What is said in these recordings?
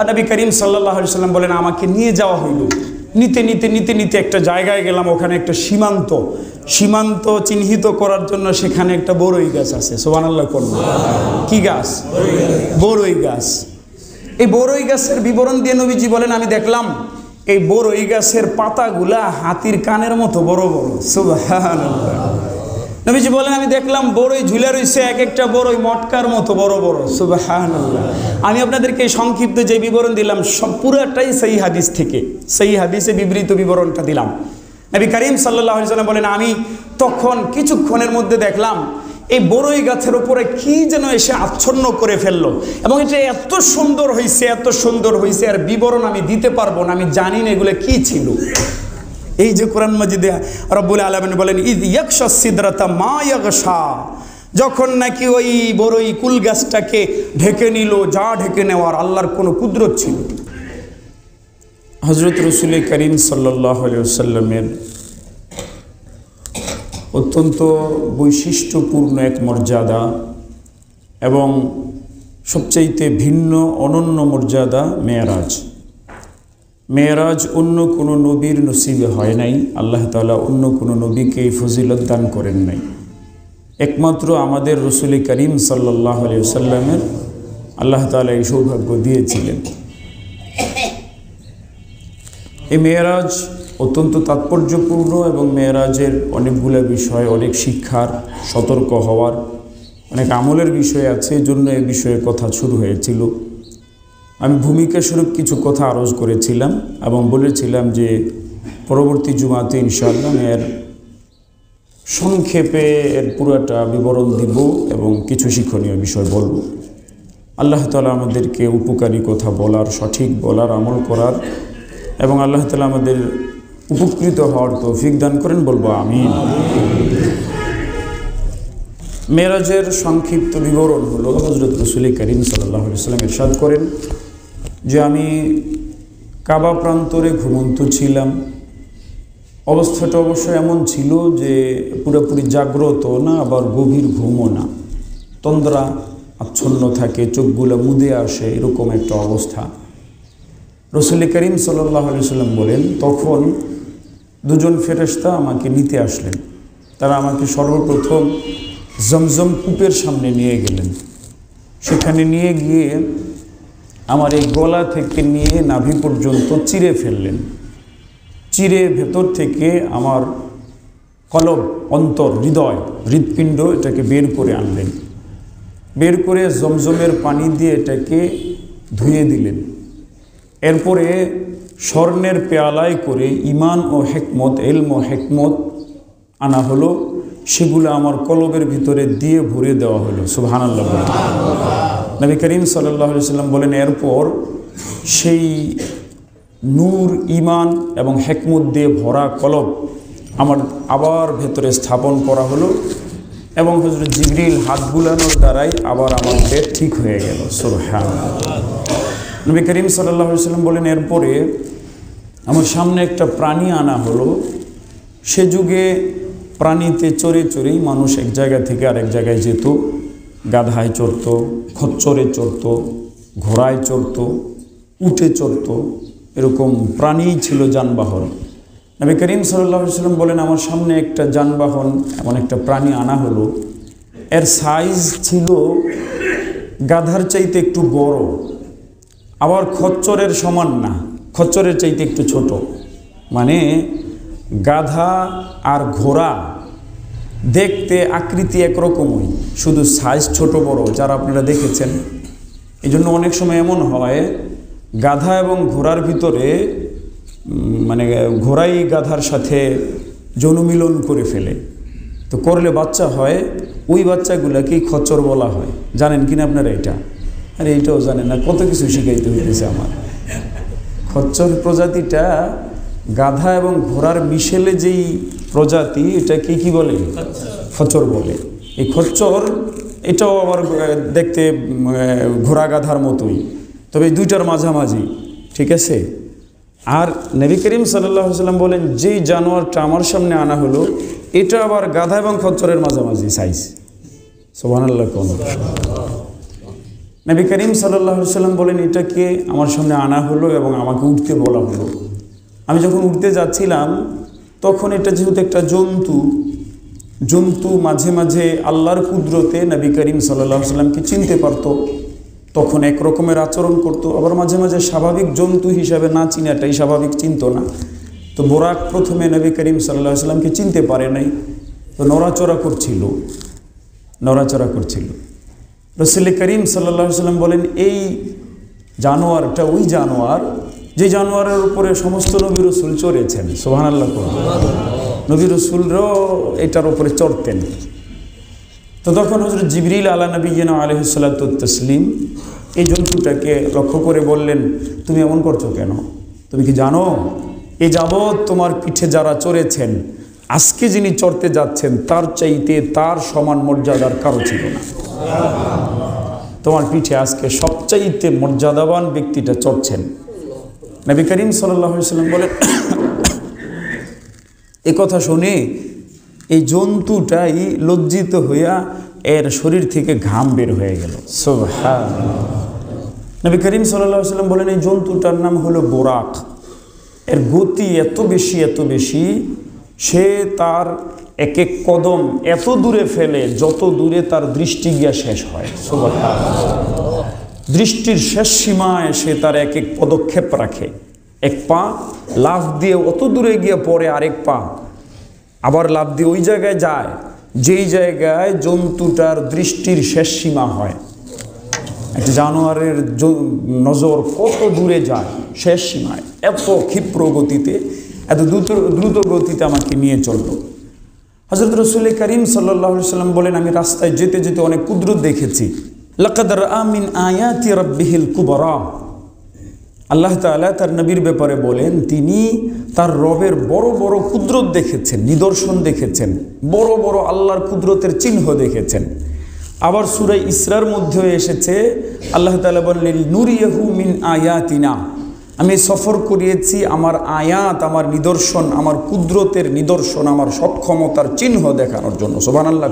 নবী করিম সাল্লাল্লাহু আলাইহি সাল্লাম বলেন আমাকে নিয়ে যাওয়া হইল। নিতে নিতে নিতে নিতে একটা জায়গায় গেলাম, ওখানে একটা সীমান্ত চিহ্নিত করার জন্য সেখানে একটা বড়ই গাছ আছে। সুবহানাল্লাহ করবো। কি গাছ? বড়ই গাছ। এই বড়ই গাছের বিবরণ দিয়ে নবীজি বলেন আমি দেখলাম এই বড়ই গাছের পাতাগুলা হাতির কানের মতো বড় বড়। সুবহানাল্লাহ। নবীজি বলেন আমি দেখলাম বড়ই ঝুলে রয়েছে, এক একটা বড়ই মটকার মতো বড় বড়। সুবহানাল্লাহ। আমি আপনাদেরকে সংক্ষিপ্ত যে বিবরণ দিলাম সব পুরাটাই সহিহ হাদিস থেকে, সহিহ হাদিসে বিবৃত বিবরণটা দিলাম। নবী করিম সাল্লাল্লাহু আলাইহি সাল্লাম বলেন আমি তখন কিছুক্ষণের মধ্যে দেখলাম এই বড়ই গাছের উপরে কি যেন এসে আচ্ছন্ন করে ফেললো, এবং এটা এত সুন্দর হয়েছে আর বিবরণ আমি দিতে পারবো না, আমি জানি না এগুলো কি ছিল। এই যে কোরআন মাজিদে রব্বুল আলামিন বলেন ইয ইয়াকশা সিদরাতা মা ইয়াগশা, যখন নাকি ওই বড়ই কুল গাছটাকে ঢেকে নিল, যা ঢেকে নেওয়ার আল্লাহর কোনো কুদরত ছিল। হযরত রাসূল করিম সাল্লাল্লাহু আলাইহি ওয়াসাল্লামের অত্যন্ত বৈশিষ্ট্যপূর্ণ এক মর্যাদা এবং সবচাইতে ভিন্ন অনন্য মর্যাদা মেরাজ অন্য কোনো নবীর নসিবে হয় নাই। আল্লাহ তাআলা অন্য কোনো নবীকে এই ফজিলত দান করেন নাই। একমাত্র আমাদের রাসূল করিম সাল্লাল্লাহু আলাইহি ওয়াসাল্লামের আল্লাহ তাআলা এই সৌভাগ্য দিয়েছিলেন। এই মেরাজ অত্যন্ত তাৎপর্যপূর্ণ এবং মেরাজের অনেকগুলো বিষয়, অনেক শিক্ষার, সতর্ক হওয়ার, অনেক আমলের বিষয় আছে, এজন্য এই বিষয়ে কথা শুরু হয়েছিল। আমি ভূমিকা স্বরূপ কিছু কথা আরজ করেছিলাম এবং বলেছিলাম যে পরবর্তী জুমাতে ইনশাআল্লাহ এর সংক্ষেপে এর পুরোটা বিবরণ দিব এবং কিছু শিক্ষণীয় বিষয় বলবো। আল্লাহ তাআলা আমাদেরকে উপকারী কথা বলার, সঠিক বলার, আমল করার এবং আল্লাহ তাআলা আমাদের উপকৃত হওয়ার তৌফিক দান করেন, বলবো আমিন। মেরাজের সংক্ষিপ্ত বিবরণ হলো হযরত রাসূল করিম সাল্লাল্লাহু আলাইহি ওয়াসাল্লাম ইরশাদ করেন যে আমি কাবা প্রান্তরে ঘুমন্ত ছিলাম। অবস্থাটা অবশ্য এমন ছিল যে পুরোপুরি জাগ্রত না, আবার গভীর ঘুমও না, তন্দ্রা আচ্ছন্ন থাকে, চোখগুলো মুদে আসে, এরকম একটা অবস্থা। রাসূল করিম সাল্লাল্লাহু আলাইহি ওয়াসাল্লাম বলেন তখন দুজন ফেরেশতা আমাকে নিতে আসলেন। তারা আমাকে সর্বপ্রথম জমজম কূপের সামনে নিয়ে গেলেন। সেখানে নিয়ে গিয়ে আমার এই গলা থেকে নিয়ে নাভি পর্যন্ত চিরে ফেললেন। চিরে ভেতর থেকে আমার কলব, অন্তর, হৃৎপিণ্ড এটাকে বের করে আনলেন। বের করে জমজমের পানি দিয়ে এটাকে ধুয়ে দিলেন। এরপরে স্বর্ণের পেয়ালায় করে ঈমান ও হিকমত, ইলম ও হিকমত আনা হলো, সেগুলো আমার কলবের ভিতরে দিয়ে ভরে দেওয়া হলো। সুবহানাল্লাহ। নবী করিম সাল্লাল্লাহু আলাইহি ওয়াসাল্লাম বলেন এরপর সেই নূর, ঈমান এবং হিকমত দিয়ে ভরা কলব আমার আবার ভেতরে স্থাপন করা হলো এবং হযরত জিবরিল হাত বুলানোর দ্বারাই আবার আমার পেট ঠিক হয়ে গেল। সুবহানাল্লাহ। নবী করিম সাল্লাল্লাহু আলাইহি ওয়াসাল্লাম বলেন এরপরে আমার সামনে একটা প্রাণী আনা হলো। সে যুগে প্রাণীতে চড়ে চড়েই মানুষ এক জায়গা থেকে আরেক জায়গায় যেত। গাধায় চড়ত, খচ্চরে চড়ত, ঘোড়ায় চড়ত, উটে চড়ত, এরকম প্রাণী ছিল যানবাহন। নবী করিম সাল্লাল্লাহু আলাইহি ওয়াসাল্লাম বলেন আমার সামনে একটা যানবাহন, এমন একটা প্রাণী আনা হলো। এর সাইজ ছিল গাধার চাইতে একটু বড়, আবার খচ্চরের সমান না, খচ্চরের চাইতে একটু ছোট। মানে গাধা আর ঘোড়া দেখতে আকৃতি একরকমই, শুধু সাইজ ছোট বড়, যারা আপনারা দেখেছেন। এই জন্য অনেক সময় এমন হয় গাধা এবং ঘোড়ার ভিতরে মানে ঘোড়াই গাধার সাথে যৌনমিলন করে ফেলে, তো করলে বাচ্চা হয়, ওই বাচ্চাগুলাকেই খচ্চর বলা হয়। জানেন কিনা আপনারা এটা? আরে এইটাও জানেন না, কত কিছু শিখাইতে হইতেছে আমার। খচ্চর প্রজাতিটা গাধা এবং ঘোড়ার মিশেলে যেই প্রজাতি, এটাকে কি বলে? খচ্চর বলে। এই খচ্চর এটাও আবার দেখতে ঘোড়া গাধার মতোই, তবে এই দুইটার মাঝামাঝি, ঠিক আছে। আর নবী করিম সাল্লাল্লাহু আলাইহি ওয়াসাল্লাম বলেন যেই জানোয়ারটা আমার সামনে আনা হলো এটা আবার গাধা এবং খচ্চরের মাঝামাঝি সাইজ। সুবহানাল্লাহ। নবী করিম সাল্লাল্লাহু আলাইহি সাল্লাম বলেন, এটাকে আমার সামনে আনা হলো এবং আমাকে উঠতে বলা হলো। আমি যখন উঠতে যাচ্ছিলাম তখন এটা যেহেতু একটা জন্তু মাঝে মাঝে আল্লাহর কুদরতে নবী করিম সাল্লাল্লাহু আলাইহি সাল্লামকে চিনতে পারতো, তখন এক রকমের আচরণ করতো। আবার মাঝে মাঝে স্বাভাবিক জন্তু হিসাবে না চিনাটাই স্বাভাবিক, চিনতো না। তো বোরাক প্রথমে নবী করিম সাল্লাল্লাহু আলাইহি সাল্লামকে চিনতে পারে নাই, তো নড়াচড়া করছিল। রাসূল করিম সাল্লাল্লাহু আলাইহি সাল্লাম বলেন, এই জানোয়ারটা ওই জানোয়ার যে জানোয়ারের উপরে সমস্ত নবী রাসূল চড়েছেন। সুবহানাল্লাহ। নবী রাসূলরাও এটার উপরে চড়তেন। তো তখন হযরত জিবরিল আলা নবিয়িনা আলাইহিস সালাতু ওয়াত তাসলিম এই জন্তুটাকে লক্ষ্য করে বললেন, তুমি এমন করছো কেন? তুমি কি জানো এই যাবৎ তোমার পিঠে যারা চড়েছেন, আজকে যিনি চড়তে যাচ্ছেন তার চাইতে তার সমান মর্যাদার কারো ছিল না। তোমার পিঠে আজকে সবচাইতে মর্যাদাবান ব্যক্তিটা চড়ছেন। নবী করিম সাল্লাল্লাহু আলাইহি সাল্লাম বলেন, এই কথা শুনে এই জন্তুটাই লজ্জিত হইয়া এর শরীর থেকে ঘাম বের হয়ে গেল। সুবহানাল্লাহ। নবী করিম সাল্লাল্লাহু আলাইহি সাল্লাম বলেন, এই জন্তুটার নাম হলো বোরাক। এর গতি এত বেশি, সে তার এক এক কদম এত দূরে ফেলে যত দূরে তার দৃষ্টি গিয়া শেষ হয়। সুবহানাল্লাহ। দৃষ্টির শেষ সীমায় সে তার এক এক পদক্ষেপ রাখে। এক পা লাফ দিয়ে অত দূরে গিয়ে পড়ে, আরেক পা আবার লাফ দিয়ে ওই জায়গায় যায় যেই জায়গায় জন্তুটার দৃষ্টির শেষ সীমা হয়। একটা জানোয়ারের নজর কত দূরে যায়, শেষ সীমায়। এত ক্ষিপ্র গতিতে, এত দ্রুত গতিতে আমাকে নিয়ে চলল। হযরত রাসূল করিম সাল্লাল্লাহু আলাইহি সাল্লাম বলেন, আমি রাস্তায় যেতে যেতে অনেক কুদরত দেখেছি। লাকাদ রাআ মিন আয়াতি রাব্বিহিল কুবরা। আল্লাহ তাআলা তার নবীর ব্যাপারে বলেন, তিনি তার রবের বড় বড় কুদরত দেখেছেন, নিদর্শন দেখেছেন, বড় বড় আল্লাহর কুদরতের চিহ্ন দেখেছেন। আবার সূরা ইসরার মধ্যে এসেছে, আল্লাহ তাআলা বললেন, নুরিয়াহু মিন আয়াতিনা। আমি সফর করিয়েছি আমার আয়াত, আমার নিদর্শন, আমার কুদরতের নিদর্শন, আমার সক্ষমতার চিহ্ন দেখানোর জন্য। সুবহানাল্লাহ।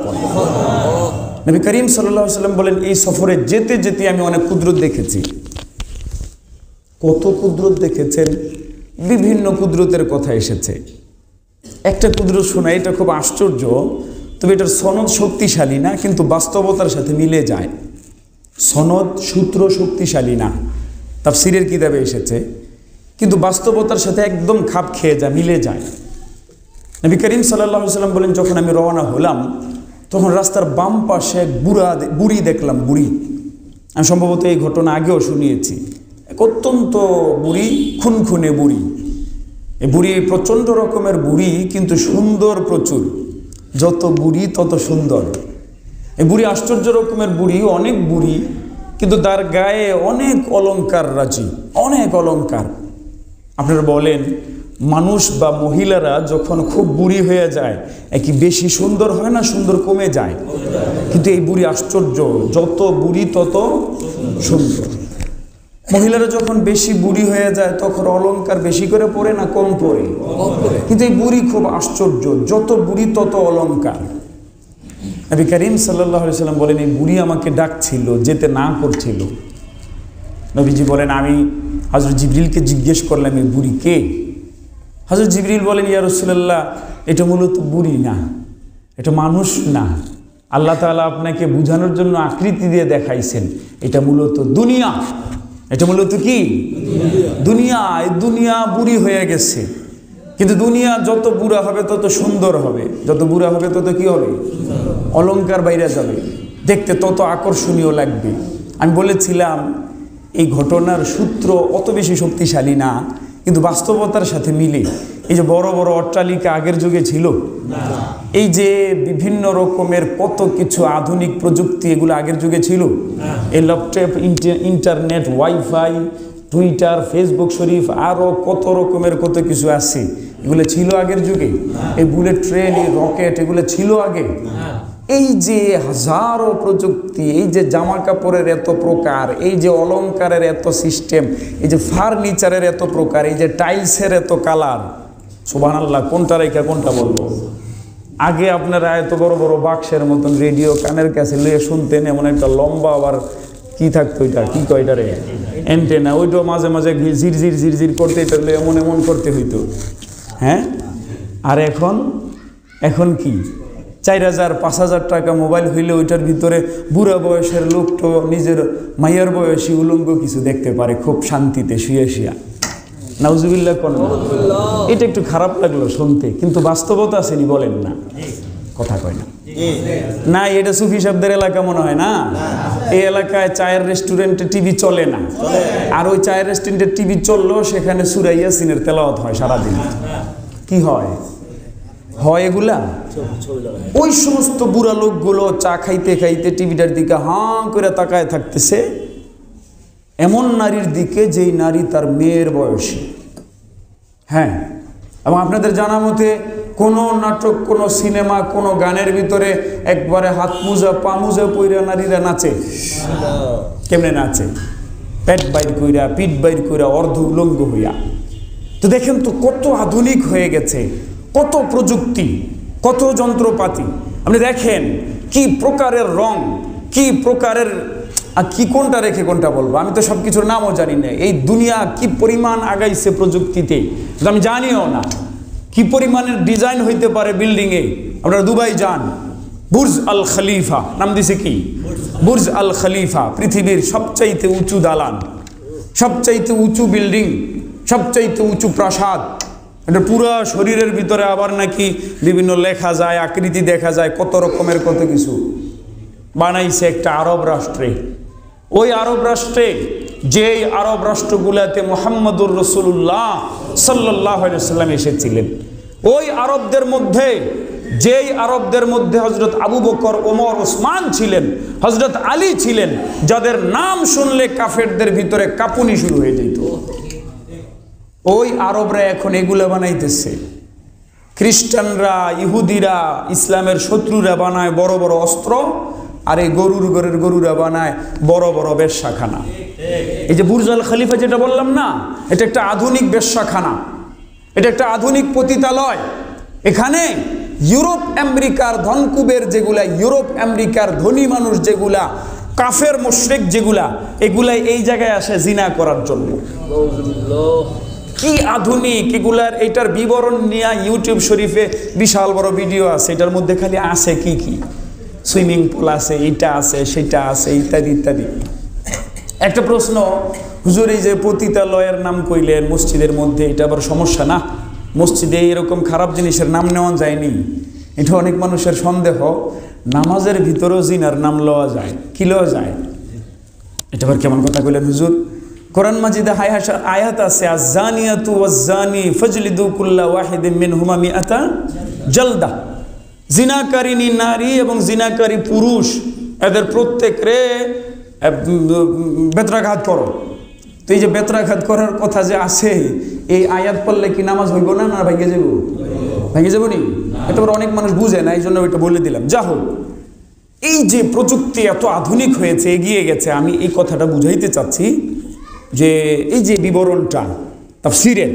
নবী করিম সাল্লাল্লাহু আলাইহি সাল্লাম বলেন, এই সফরে যেতে যেতে আমি অনেক কুদরত দেখেছি। কত কুদরত দেখেছেন? বিভিন্ন কুদরতের কথা এসেছে। একটা কুদরত শোনা, এটা খুব আশ্চর্য, তবে এটার সনদ শক্তিশালী না, কিন্তু বাস্তবতার সাথে মিলে যায়। সনদ সূত্র শক্তিশালী না, তাফসীরের কিতাবে এসেছে, কিন্তু বাস্তবতার সাথে একদম খাপ খেয়ে যায়, মিলে যায়। নবী করিম সাল্লাল্লাহু আলাইহি সাল্লাম বলেন, যখন আমি রওনা হলাম তখন রাস্তার বাম পাশে এক বুড়ি দেখলাম। বুড়ি, আমি সম্ভবত এই ঘটনা আগেও শুনিয়েছি। এক অত্যন্ত বুড়ি, খুনখুনে বুড়ি। এই বুড়ি প্রচণ্ড রকমের বুড়ি, কিন্তু সুন্দর প্রচুর। যত বুড়ি তত সুন্দর। এই বুড়ি আশ্চর্য রকমের বুড়ি, অনেক বুড়ি, কিন্তু তার গায়ে অনেক অলংকার রাজি, অনেক অলংকার। আপনারা বলেন, মানুষ বা মহিলারা যখন খুব বুড়ি হয়ে যায়, কি বেশি সুন্দর হয় না, সুন্দর কমে যায়? কিন্তু এই বুড়ি আশ্চর্য, যত বুড়ি তত সুন্দর। মহিলারা যখন বেশি বুড়ি হয়ে যায় তখন অলংকার বেশি করে পরে না কম পরে? কিন্তু এই বুড়ি খুব আশ্চর্য, যত বুড়ি তত অলংকার। নবী করিম সাল্লাল্লাহু আলাইহি সাল্লাম বলেন, এই বুড়ি আমাকে ডাকছিল, যেতে না করছিল। নবীজি বলেন, আমি হযরত জিবরিলকে জিজ্ঞেস করলাম, এই বুড়ি কে? হযরত জিবরিল বলেন, ইয়া রাসূলুল্লাহ, এটা মূলত বুড়ি না, এটা মানুষ না। আল্লাহ তাআলা আপনাকে বোঝানোর জন্য আকৃতি দিয়ে দেখাইছেন, এটা মূলত দুনিয়া। এটা মূলত কি? দুনিয়া। এই দুনিয়া বুড়ি হয়ে গেছে, কিন্তু দুনিয়া যত বুড়া হবে তত সুন্দর হবে, যত বুড়া হবে তত কি হবে? অলংকার বাইরে যাবে, দেখতে তত আকর্ষণীয় লাগবে। আমি বলেছিলাম এই ঘটনার সূত্র অত বেশি শক্তিশালী না, কিন্তু বাস্তবতার সাথে মিলে। এই যে বড় বড় অট্টালিকা আগের যুগে ছিল, এই যে বিভিন্ন রকমের কত কিছু আধুনিক প্রযুক্তি, এগুলো আগের যুগে ছিল? এই laptop, internet, wifi, Twitter, Facebook শরীফ, আরও কত রকমের কত কিছু আছে, এগুলো ছিল আগের যুগে? এই বুলেট ট্রেন, এই রকেট, এগুলো ছিল আগে? এই যে হাজারো প্রযুক্তি, এই যে জামা কাপড়ের এত প্রকার, এই যে অলংকারের এত সিস্টেম, এই যে ফার্নিচারের এত প্রকার, এই যে টাইলসের এত কালার, সুবহানাল্লাহ, কোনটা রেখা কোনটা বলবো? আগে আপনারা এত বড় বড় বাক্সের মতন রেডিও কানের কাছে লিয়ে শুনতেন, এমন একটা লম্বা আবার কি থাকতো ওইটা, কি কয় এটারে, অ্যান্টেনা, ওইটাও মাঝে মাঝে ঝিরঝির ঝিরঝির করতে, এটা এমন এমন করতে হইতো। হ্যাঁ, আর এখন কি 4,000-5,000 টাকা মোবাইল হইলে ওইটার ভিতরে বুড়া বয়সের লোক তো নিজের মাইয়ার বয়সী উলঙ্গ কিছু দেখতে পারে খুব শান্তিতে শুয়ে শুয়া। নাউজুবিল্লাহ কোন, এটা একটু খারাপ লাগলো শুনতে, কিন্তু বাস্তবতা আসেনি, বলেন না, কথা কয় না না। এটা সুফি সাহেবদের এলাকা মনে হয় না? এই এলাকায় চায়ের রেস্টুরেন্টে টিভি চলে না, আর ওই চায়ের রেস্টুরেন্টে টিভি চললেও সেখানে সূরা ইয়াসিনের তেলাওয়াত হয় সারাদিন। কি হয় এগুলা? ওই সমস্ত বুড়া লোকগুলো চা খাইতে খাইতে টিভিটার দিকে হাঁ করে তাকায় থাকতেছে এমন নারীর দিকে যেই নারী তার মেয়ের বয়সী। হ্যাঁ, এবং আপনাদের জানা মতে কোনো নাটক, কোনো সিনেমা, কোনো গানের ভিতরে একবারে হাত মোজা পা মোজা পইরা নারীরা নাচে। কেমনে নাচে? পেট বাইর কইরা, পিঠ বাইর কইরা, অর্ধ উলঙ্গ হইয়া। তো দেখেন তো কত আধুনিক হয়ে গেছে, কত প্রযুক্তি, কত যন্ত্রপাতি। আপনি দেখেন কি প্রকারের রং, কি প্রকারের, আর কি কোনটা রেখে কোনটা বলবো, আমি তো সব কিছুর নামও জানি না। এই দুনিয়া কি পরিমাণ আগাইছে প্রযুক্তিতে, আমি জানিও না কি পরিমাণের ডিজাইন হইতে পারে বিল্ডিংয়ে। আপনারা দুবাই যান, বুর্জ আল খলিফা নাম দিছে কি, বুর্জ আল খলিফা, পৃথিবীর সবচাইতে উঁচু দালান, সবচাইতে উঁচু বিল্ডিং, সবচাইতে উঁচু প্রাসাদ। এটা পুরা শরীরের ভিতরে আবার নাকি বিভিন্ন লেখা যায়, আকৃতি দেখা যায়, কত রকমের কত কিছু বানাইছে একটা আরব রাষ্ট্রে। ওই আরব রাষ্ট্রে, যেই আরব রাষ্ট্রগুলাতে মুহাম্মদুর রাসূলুল্লাহ সাল্লাল্লাহু আলাইহি ওয়াসাল্লাম এসেছিলেন, ওই আরবদের মধ্যে, যেই আরবদের মধ্যে হযরত আবু বকর, ওমর, ওসমান ছিলেন, হযরত আলী ছিলেন, যাদের নাম শুনলে কাফেরদের ভিতরে কাঁপুনি শুরু হয়ে যেত, ওই আরবরা এখন এগুলা বানাইতেছে। খ্রিস্টানরা, ইহুদিরা, ইসলামের শত্রুরা বানায় বড় বড় অস্ত্র, আর এই ঘরের গরুরা বানায় বড় বড় বেশ্যাখানা। এই যে বুর্জ আল খলিফা যেটা বললাম না, এটা একটা আধুনিক বেশ্যাখানা, এটা একটা আধুনিক পতিতালয়। এখানে ইউরোপ আমেরিকার ধনকুবের যেগুলা, ইউরোপ আমেরিকার ধনী মানুষ যেগুলা, কাফের মুশরিক যেগুলা, এগুলাই এই জায়গায় আসে জিনা করার জন্য। কি আধুনিক এগুলার, এটার বিবরণ নিয়ে ইউটিউব শরীফে বিশাল বড় ভিডিও আছে। এটার মধ্যে খালি আছে কি কি, সুইমিং পুল আছে, এটা আছে, সেটা আছে, ইত্যাদি ইত্যাদি। একটা প্রশ্ন, হুজুর এই যে পতিতালয়ের নাম কইলেন মসজিদের মধ্যে, এটা আবার সমস্যা না? মসজিদে এরকম খারাপ জিনিসের নাম নেওয়া যায়নি, এটা অনেক মানুষের সন্দেহ। নামাজের ভিতরেও জিনার নাম লওয়া যায়। কি লওয়া যায়? এটা আবার কেমন কথা কইলেন হুজুর? কোরআন মাজিদে আয়াত আছে, আয-যানিয়াতু ওয়াজ-যানি ফাজলিদু কুল্লা ওয়াহিদিন মিনহুমা মিআতা জালদা। জিনাকারিনী নারী এবং জিনাকারী পুরুষ, এদের প্রত্যেকরে বেত্রাঘাত করো। তো এই যে বেত্রাঘাত করার কথা যে আছে, এই আয়াত পড়লে কি নামাজ হইব না? না ভেঙে যাব? ভেঙে যাব নি? এটা অনেক মানুষ বুঝে না, এই জন্য এটা বলে দিলাম। যা হোক, এই যে প্রযুক্তি এত আধুনিক হয়েছে, এগিয়ে গেছে, আমি এই কথাটা বুঝাইতে চাচ্ছি যে এই যে বিবরণটা তাফসীরের,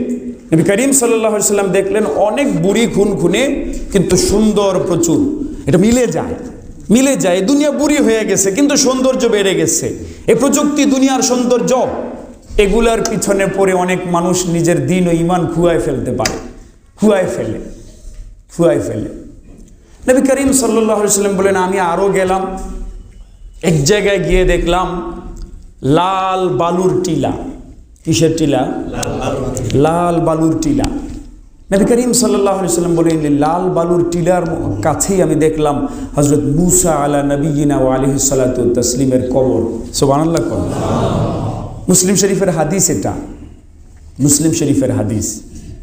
নবী করিম সাল্লাল্লাহু আলাইহি সাল্লাম দেখলেন অনেক বুড়ি খুনে কিন্তু সুন্দর প্রচুর। এটা মিলে যায়। দুনিয়া বুড়ি হয়ে গেছে কিন্তু সৌন্দর্য বেড়ে গেছে। এই প্রযুক্তি, দুনিয়ার সৌন্দর্য, এগুলার পিছনে পড়ে অনেক মানুষ নিজের দিন ও ঈমান খুয়ায় ফেলতে পারে, খুয়ায় ফেলে। নবী করিম সাল্লাল্লাহু আলাইহি সাল্লাম বলেন, আমি আরও গেলাম, এক জায়গায় গিয়ে দেখলাম লাল বালুর টিলা। কিসের টিলা? লাল বালুর টিলা। নবী করিম সাল্লাল্লাহু আলাইহি সাল্লাম বলেন, লাল বালুর টিলার কাছেই আমি দেখলাম হযরত মুসা আলা নবিয়িনা ওয়া আলাইহিস সালাতু ওয়াত তাসলিমের কবর। সুবহানাল্লাহ। মুসলিম শরীফের হাদিস, এটা মুসলিম শরীফের হাদিস,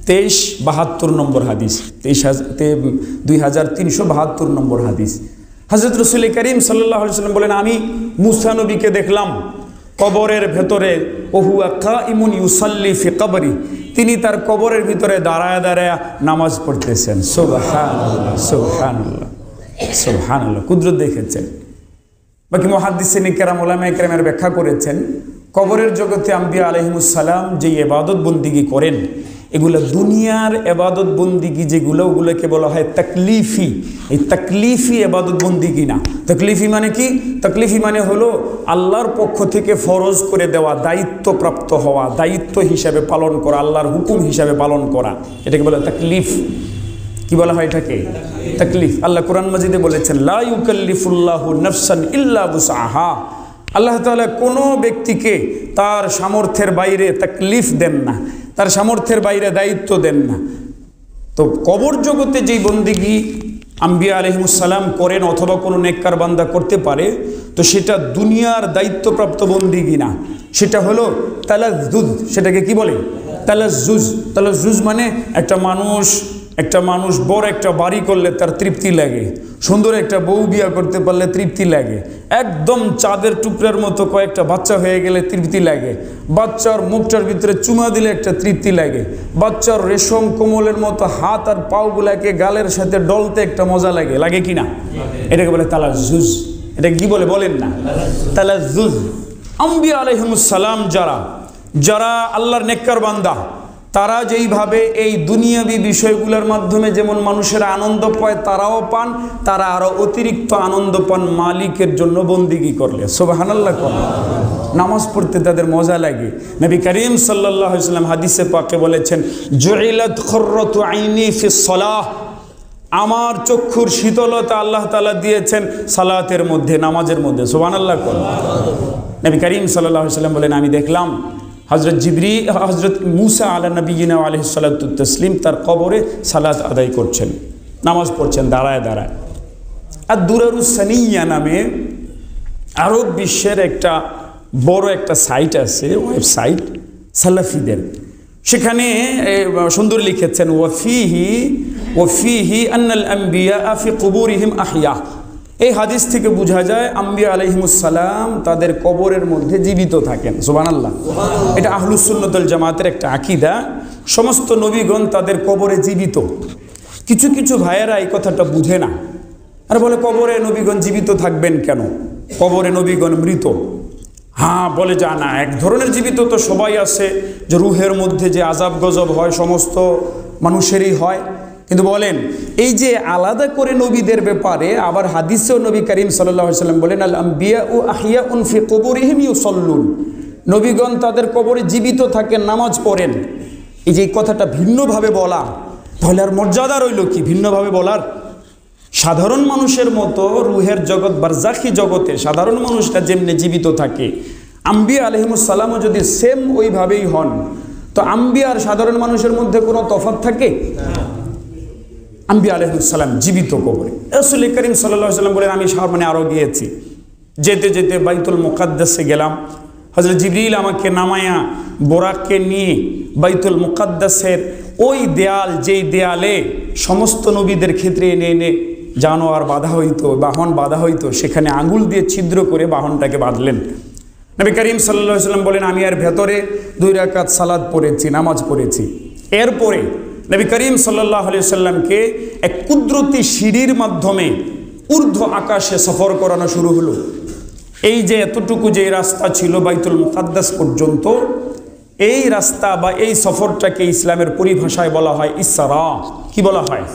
2372 নম্বর হাদিস, 2372 নম্বর হাদিস। হযরত রাসূল করিম সাল্লাল্লাহু আলাইহি সাল্লাম বলেন, আমি মুসা নবীকে দেখলাম কবরের ভেতরে, ওহুয়া কাইমুন ইউসাল্লি ফি কবরি, তিনি তার কবরের ভিতরে দাঁড়ায় দাঁড়ায় নামাজ পড়তেছেন। সুবহানাল্লাহ, সুবহানাল্লাহ, সুবহানাল্লাহ। কুদরত দেখেছেন। বাকি মুহাদ্দিসিন কিরাম, উলামায়ে কিরামের ব্যাখ্যা করেছেন, কবরের জগতে আম্বিয়া আলাইহিমুস সালাম যে ইবাদত বন্দিগি করেন, এগুলো দুনিয়ার এবাদত বন্দিগি যেগুলো, ওগুলোকে বলা হয় তাকলিফি। এই তাকলিফি এবাদত বন্দিগি না। তাকলিফি মানে কি? তাকলিফি মানে হলো আল্লাহর পক্ষ থেকে ফরজ করে দেওয়া, দায়িত্বপ্রাপ্ত হওয়া, দায়িত্ব হিসাবে পালন করা, আল্লাহর হুকুম হিসাবে পালন করা, এটাকে বলে তাকলিফ। কি বলা হয় এটাকে? তাকলিফ। আল্লাহ কোরআন মাজিদে বলেছেন, লা ইউকাল্লিফুল্লাহু নাফসান ইল্লা বুসআহা। আল্লাহ তাআলা কোনো ব্যক্তিকে তার সামর্থ্যের বাইরে তাকলিফ দেন না, তার সামর্থ্যের বাইরে দায়িত্ব দেন না। তো কবর জগতে যেই বন্দিগি আম্বিয়া আলাইহিমুসসালাম করেন অথবা কোনো নেককার বান্দা করতে পারে, তো সেটা দুনিয়ার দায়িত্বপ্রাপ্ত বন্দিগি না, সেটা হলো তালাজ্জুজ। সেটাকে কি বলে? তালাজ্জুজ। তালাজ্জুজ মানে একটা মানুষ বড় একটা বাড়ি করলে তার তৃপ্তি লাগে, সুন্দর একটা বউ বিয়া করতে পারলে তৃপ্তি লাগে, একদম চাঁদের টুকরার মতো কয়েকটা বাচ্চা হয়ে গেলে তৃপ্তি লাগে, বাচ্চার মুখটার ভিতরে চুমা দিলে একটা তৃপ্তি লাগে, বাচ্চার রেশম কোমলের মতো হাত আর পাওগুলাকে গালের সাথে ডলতে একটা মজা লাগে, লাগে কি না? এটাকে বলে তালাজ্জুজ। এটা কি বলে বলেন না? তালাজ্জুজ। আম্বিয়া আলাইহিমুসসালাম যারা আল্লাহর নেককার বান্দা, তারা যেইভাবে এই দুনিয়াবি বিষয়গুলোর মাধ্যমে যেমন মানুষের আনন্দ পায় তারাও পান, তারা আরো অতিরিক্ত আনন্দ পান মালিকের জন্য বন্দিগি করলে। সুবহানাল্লাহ। নামাজ পড়তে তাদের মজা লাগে। নবী করিম সাল্লাল্লাহু আলাইহি ওয়াসাল্লাম হাদিসে পাকে বলেছেন, জুইলাত খুররাতু আইনি ফিস সালাহ। আমার চক্ষুর শীতলতা আল্লাহ তাআলা দিয়েছেন সালাতের মধ্যে, নামাজের মধ্যে। সুবহানাল্লাহ। নবী করিম সাল্লাল্লাহু আলাইহি ওয়াসাল্লাম বলেন, আমি দেখলাম হযরত মুসা আলা নবিয়িনা আলাইহিস সালাতু তাসলিম তার কবরে সালাত আদায় করছেন, নামাজ পড়ছেন দাঁড়ায় দাঁড়ায়। আর দুরারুস সানিয়া নামে আরব বিশ্বের একটা বড় একটা সাইট আছে, ওয়েবসাইট সালাফিদের। সেখানে সুন্দর লিখেছেন, ওয়াফিহি আন্নাল আম্বিয়া ফি কুবুরিহিম আহইয়া। এই হাদিস থেকে বোঝা যায় আম্বিয়া আলাইহিমুসসালাম তাদের কবরের মধ্যে জীবিত থাকেন। সুবহানাল্লাহ। এটা আহলুস সুন্নাত ওয়াল জামাতের একটা আকীদা। সমস্ত নবীগণ তাদের কবরে জীবিত। কিছু কিছু ভাইয়েরা এই কথাটা বুঝে না, আর বলে কবরে নবীগণ জীবিত থাকবেন কেন? কবরে নবীগণ মৃত। হ্যাঁ, বলে যা না, এক ধরনের জীবিত তো সবাই আছে, যে রুহের মধ্যে যে আযাব গজব হয় সমস্ত মানুষেরই হয়। কিন্তু বলেন এই যে আলাদা করে নবীদের ব্যাপারে আবার হাদিসেও নবী করিম সাল্লাল্লাহু আলাইহি ওয়াসাল্লাম বলেন, আল আম্বিয়াউ আহইয়াউন ফি কুবুরিহিম ইউসাল্লুন। নবীগণ তাদের কবরে জীবিত থাকেন, নামাজ পড়েন। এই যে কথাটা ভিন্নভাবে বলা, তাহলে আর মর্যাদা রইল কি ভিন্নভাবে বলার? সাধারণ মানুষের মতো রুহের জগৎ বারজাখি জগতে সাধারণ মানুষটা যেমনি জীবিত থাকে, আম্বিয়া আলাইহিমুসসালামও যদি সেম ওইভাবেই হন, তো আম্বিয়া আর সাধারণ মানুষের মধ্যে কোনো তফাৎ থাকে? আম্বিয়া আলাইহিসসালাম জীবিত কবরে। রাসূল করিম সাল্লাল্লাহু আলাইহি ওয়াসাল্লাম বলেন, আমি সামনে আরও গিয়েছি, যেতে যেতে বাইতুল মুকাদ্দাসে গেলাম। হযরত জিবরিল আমাকে নামায়া বোরাককে নিয়ে বাইতুল মুকাদ্দাসের ওই দেয়াল, যেই দেয়ালে সমস্ত নবীদের ক্ষেত্রে এনে এনে জানোয়ার বাঁধা হইতো, বাহন বাঁধা হইতো, সেখানে আঙুল দিয়ে ছিদ্র করে বাহনটাকে বাঁধলেন। নবী করিম সাল্লাল্লাহু আলাইহি ওয়াসাল্লাম বলেন, আমি আর ভেতরে 2 রাকাত সালাত পড়েছি, নামাজ পড়েছি। এরপরে নবী করিম সাল্লাল্লাহু আলাইহি ওয়াসাল্লামকে এক কুদরতি সিঁড়ির মাধ্যমে ঊর্ধ্ব আকাশে সফর করানো শুরু হলো। এই যে এতটুকু যে রাস্তা ছিল বাইতুল মুকাদ্দাস পর্যন্ত, এই রাস্তা বা এই সফরটাকে ইসলামের পরিভাষায় বলা হয় ইসরা। কি বলা হয়?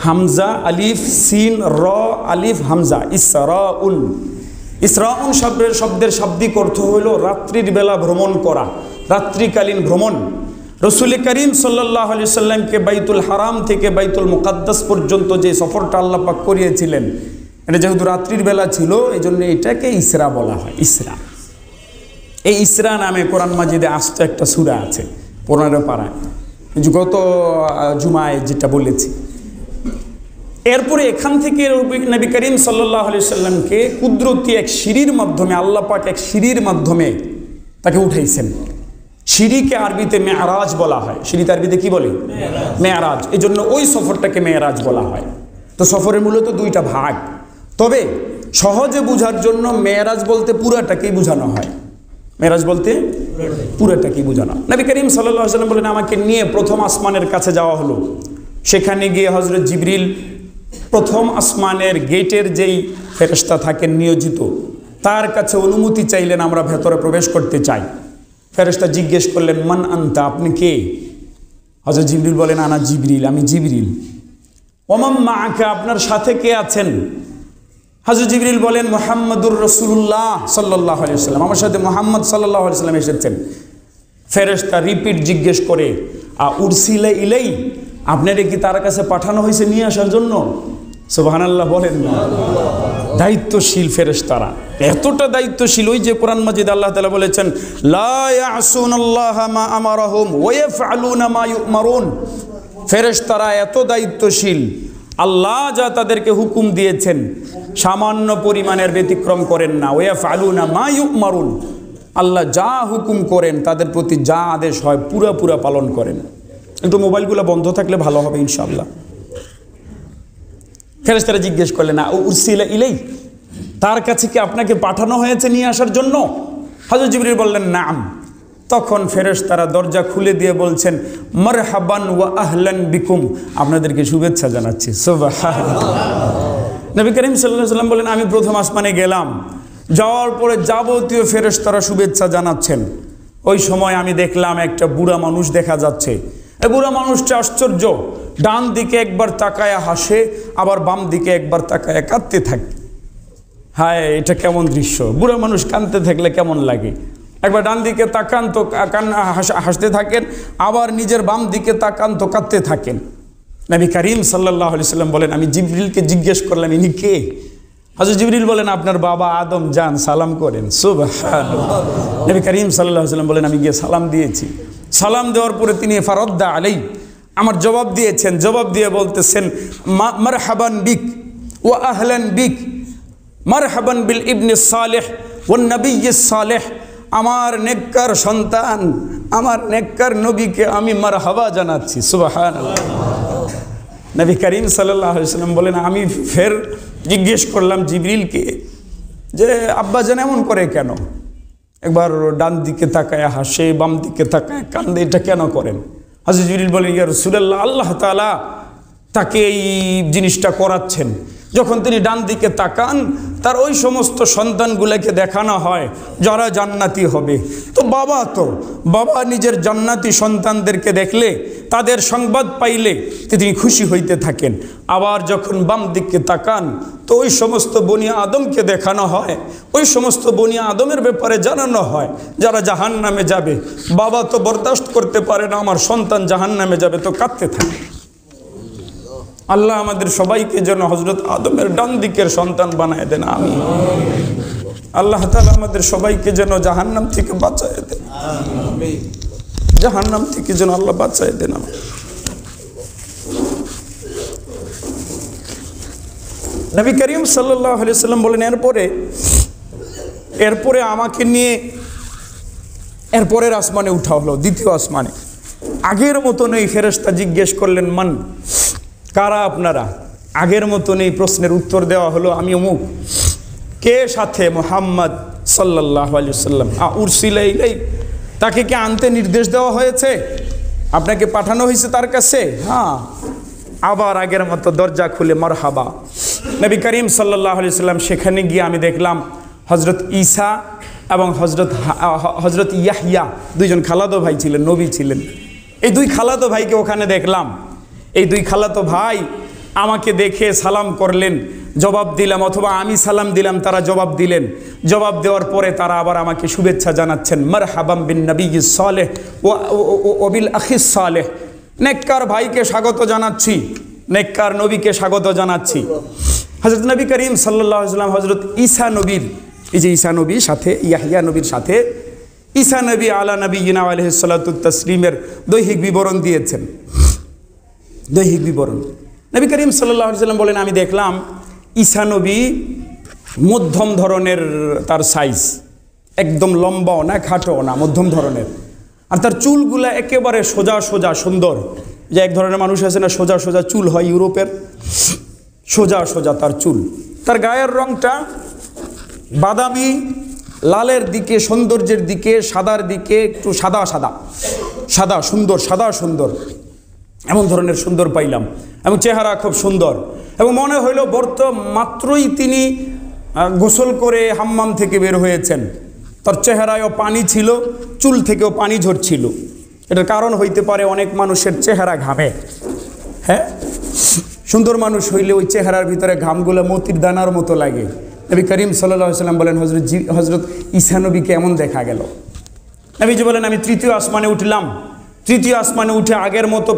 হামজা আলিফ সিন র আলিফ হামজা, ইসরাউন। ইসরাউন শব্দের শাব্দিক অর্থ হলো রাত্রির বেলা ভ্রমণ করা, রাত্রিকালীন ভ্রমণ। রাসূল করিম সাল্লাল্লাহু আলাইহি ওয়াসাল্লামকে বাইতুল হারাম থেকে বাইতুল মুকাদ্দাস পর্যন্ত যে সফরটা আল্লাহ পাক করিয়েছিলেন, এটা যেহেতু রাত্রির বেলা ছিল, এই জন্য এটাকে ইসরা বলা হয়। ইসরা। এই ইসরা নামে কোরআন মাজিদে আসতে একটা সূরা আছে 15 পারায়, গত জুমায় যেটা বলেছি। এরপরে এখান থেকে নবী করিম সাল্লাল্লাহু আলাইহি ওয়াসাল্লামকে কুদরতি এক সিঁড়ির মাধ্যমে আল্লাহ পাক এক সিঁড়ির মাধ্যমে তাকে উঠাইছেন। সিঁড়িকে আরবিতে মেরাজ বলা হয়। সিঁড়িতে আরবিতে কি বলে? মেরাজ। এই জন্য ওই সফরটাকে মেরাজ বলা হয়। তো সফরের মূলত 2টা ভাগ, তবে সহজে বোঝার জন্য মেরাজ বলতে পুরাটাকেই বোঝানো হয়। মেরাজ বলতে পুরাটাকেই বোঝানো। নবী করিম সাল্লাল্লাহু আলাইহি ওয়াসাল্লাম বলেন, আমাকে নিয়ে প্রথম আসমানের কাছে যাওয়া হলো। সেখানে গিয়ে হযরত জিবরিল প্রথম আসমানের গেটের যেই ফেরেশতা থাকেন নিয়োজিত, তার কাছে অনুমতি চাইলেন, আমরা ভেতরে প্রবেশ করতে চাই। ফেরেশতা জিজ্ঞেস করলেন, মান আনতা, আপনি কে? হযরত জিবরিল বলেন আনা জিবরিল, আমি জিবরিল। ওমান মাআকা, আপনার সাথে কে আছেন? হযরত জিবরিল বলেন মুহাম্মাদুর রাসূলুল্লাহ সাল্লাল্লাহু আলাইহি ওয়াসাল্লাম, আমার সাথে মুহাম্মদ সাল্লাল্লাহু আলাইহি ওয়াসাল্লাম এসেছেন। ফেরেশতা রিপিট জিজ্ঞেস করে উরসিলা ইলাই, আপনারে কি তার কাছে পাঠানো হয়েছে নিয়ে আসার জন্য? সুবহানাল্লাহ বলেন না। দায়িত্বশীল ফেরেশতারা, এতটা দায়িত্বশীল, ওই যে কোরআন মাজিদ আল্লাহ তাআলা বলেছেন লা ইয়াসুনাল্লাহা মা আমারাহুম ওয়া ইয়াফআলুনা মা ইউমারুন। ফেরেশতারা এত দায়িত্বশীল, আল্লাহ যা তাদেরকে হুকুম দিয়েছেন সামান্য পরিমাণের ব্যতিক্রম করেন না। ওয়া ইয়াফআলুনা মা ইউমারুন, আল্লাহ যা হুকুম করেন তাদের প্রতি যা আদেশ হয় পুরা পালন করেন। একটু মোবাইলগুলো বন্ধ থাকলে ভালো হবে ইনশাআল্লাহ। ফেরেশতারা জিজ্ঞেস করলেন না উরসিলা ইলাই, তার কাছে কি আপনাকে পাঠানো হয়েছে নিয়ে আসার জন্য? হযরত জিবরিল বললেন নাম। তখন ফেরেশতারা দরজা খুলে দিয়ে বলছেন মারহাবান ওয়া আহলান বিকুম, আপনাদেরকে শুভেচ্ছা জানাচ্ছি। সুবহানাল্লাহ। নবী করিম সাল্লাল্লাহু আলাইহি ওয়াসাল্লাম বলেন আমি প্রথম আসমানে গেলাম, যাওয়ার পরে যাবতীয় ফেরেশতারা শুভেচ্ছা জানাচ্ছেন। ওই সময় আমি দেখলাম একটা বুড়া মানুষ দেখা যাচ্ছে। এই বুড়া মানুষটা আশ্চর্য, ডান দিকে একবার তাকায় হাসে, আবার বাম দিকে একবার তাকায় কাঁদতে থাকে। হায়, এটা কেমন দৃশ্য! বুড়া মানুষ কাঁদতে থাকলে কেমন লাগে? একবার ডান দিকে তাকান তো হাসতে থাকেন, আবার নিজের বাম দিকে তাকান তো কাঁদতে থাকেন। নবী করিম সাল্লাল্লাহু আলাইহি ওয়াসাল্লাম বলেন আমি জিবরিলকে জিজ্ঞেস করলাম ইনি কে? হযরত জিবরিল বলেন আপনার বাবা আদম, যান সালাম করেন। সুবহানাল্লাহ। নবী করিম সাল্লাল্লাহু আলাইহি ওয়াসাল্লাম বলেন আমি গিয়ে সালাম দিয়েছি। সালাম দেওয়ার পরে তিনি ফারাদ্দা আলাই, আমার জবাব দিয়েছেন। জবাব দিয়ে বলতেছেন মারহাবান বিক ওয়া আহলান বিক, মারহাবান বিল ইবনে সালেহ ওয়ান নবিয়্যিস সালেহ, আমার নেককার সন্তান, আমার নেককার নবীকে আমি মারহাবা জানাচ্ছি। সুবহানাল্লাহ। নবী করিম সাল্লাল্লাহু আলাইহি ওয়াসাল্লাম বলেন আমি ফের জিজ্ঞেস করলাম জিবরিলকে যে আব্বাজান এমন করে কেন? একবার ডান দিকে তাকায় হাসে, বাম দিকে তাকায় কান্দে, এটা কেন করেন? হযরত জিবরিল বলেন ইয়া রাসূলুল্লাহ, আল্লাহ তাআলা তাকে এই জিনিসটা করাচ্ছেন। যখন তিনি ডান দিকে তাকান তার ওই সমস্ত সন্তানগুলোকে দেখানো হয় যারা জান্নাতি হবে। তো বাবা নিজের জান্নাতি সন্তানদেরকে দেখলে, তাদের সংবাদ পাইলে তিনি খুশি হইতে থাকেন। আবার যখন বাম দিকে তাকান তো ওই সমস্ত বনি আদমকে দেখানো হয়, ওই সমস্ত বনি আদমের ব্যাপারে জানানো হয় যারা জাহান্নামে যাবে। বাবা তো বরদাস্ত করতে পারে না আমার সন্তান জাহান্নামে যাবে, তো কাঁদতে থাকে। আল্লাহ আমাদের সবাইকে যেন হযরত আদমের ডান দিকের সন্তান বানায় দেন, আমিন। আল্লাহ তাআলা আমাদের সবাইকে যেন জাহান্নাম থেকে বাঁচায় দেন, আমিন। জাহান্নাম থেকে যেন আল্লাহ বাঁচায় দেন। নবী করিম সাল্লাল্লাহু আলাইহি ওয়াসাল্লাম বলেন এরপরে আমাকে নিয়ে এরপরের আসমানে উঠা হলো, দ্বিতীয় আসমানে। আগের মতন এই ফেরেশতা জিজ্ঞেস করলেন মান, কারা আপনারা? আগের মতন এই প্রশ্নের উত্তর দেওয়া হলো আমি অমুক। কে সাথে? মুহাম্মদ সাল্লাল্লাহু আলাইহি ওয়াসাল্লাম। উরসিলা ইলাই, তাকে কি আনতে নির্দেশ দেওয়া হয়েছে? আপনাকে পাঠানো হয়েছে তার কাছে? হ্যাঁ। আবার আগের মতো দরজা খুলে মারহাবা। নবী করিম সাল্লাল্লাহু আলাইহি ওয়াসাল্লাম সেখানে গিয়ে আমি দেখলাম হযরত ঈসা এবং হযরত ইয়াহইয়া, দুইজন খালাতো ভাই ছিলেন, নবী ছিলেন। এই দুই খালাতো ভাইকে ওখানে দেখলাম। এই দুই খালাতো ভাই আমাকে দেখে সালাম করলেন, জবাব দিলাম, অথবা আমি সালাম দিলাম, তারা জবাব দিলেন। জবাব দেওয়ার পরে তারা আবার আমাকে শুভেচ্ছা জানাচ্ছেন, মারহাবাম বিন নবিয়্যিস সালেহ ওয়া বিল আখিস সালেহ। নেককার ভাইকে স্বাগত জানাচ্ছি, নেককার নবীকে স্বাগত জানাচ্ছি। হযরত নবী করিম সাল্লাল্লাহু আলাইহি ওয়াসাল্লাম হযরত ঈসা নবীর, এই যে ঈসা নবীর সাথে ইয়াহইয়া নবীর সাথে ঈসা নবী আলা নবিয়িনা আলাইহিস সালাতু তাসলিমের দৈহিক বিবরণ দিয়েছেন। দৈহিক বিবরণ নবী করিম সাল্লাল্লাহু আলাইহি ওয়াসাল্লাম বলেন আমি দেখলাম ঈসা নবী মধ্যম ধরনের, তার সাইজ একদম লম্বাও না খাটোও না, মধ্যম ধরনের। আর তার চুলগুলা একেবারে সোজা সোজা সুন্দর। যে এক ধরনের মানুষ আছে না সোজা সোজা চুল হয় ইউরোপের, সোজা সোজা তার চুল। তার গায়ের রংটা বাদামি, লালের দিকে সৌন্দর্যের দিকে, সাদার দিকে একটু সাদা সাদা, সাদা সুন্দর, সাদা সুন্দর, এমন ধরনের সুন্দর পাইলাম। এবং চেহারা খুব সুন্দর, এবং মনে হইল মাত্রই তিনি গোসল করে হাম্মাম থেকে বের হয়েছেন। তার চেহারায়ও পানি ছিল, চুল থেকেও পানি ঝরছিল। এটার কারণ হইতে পারে অনেক মানুষের চেহারা ঘামে। হ্যাঁ, সুন্দর মানুষ হইলে ওই চেহারার ভিতরে ঘামগুলো মতির দানার মতো লাগে। নবী করিম সাল্লাল্লাহু আলাইহি সাল্লাম বলেন, হযরত ঈসা নবীকে এমন দেখা গেল। নবীজি বলেন, আমি তৃতীয় আসমানে উঠলাম। তৃতীয় আসমানে উঠে আগের মতো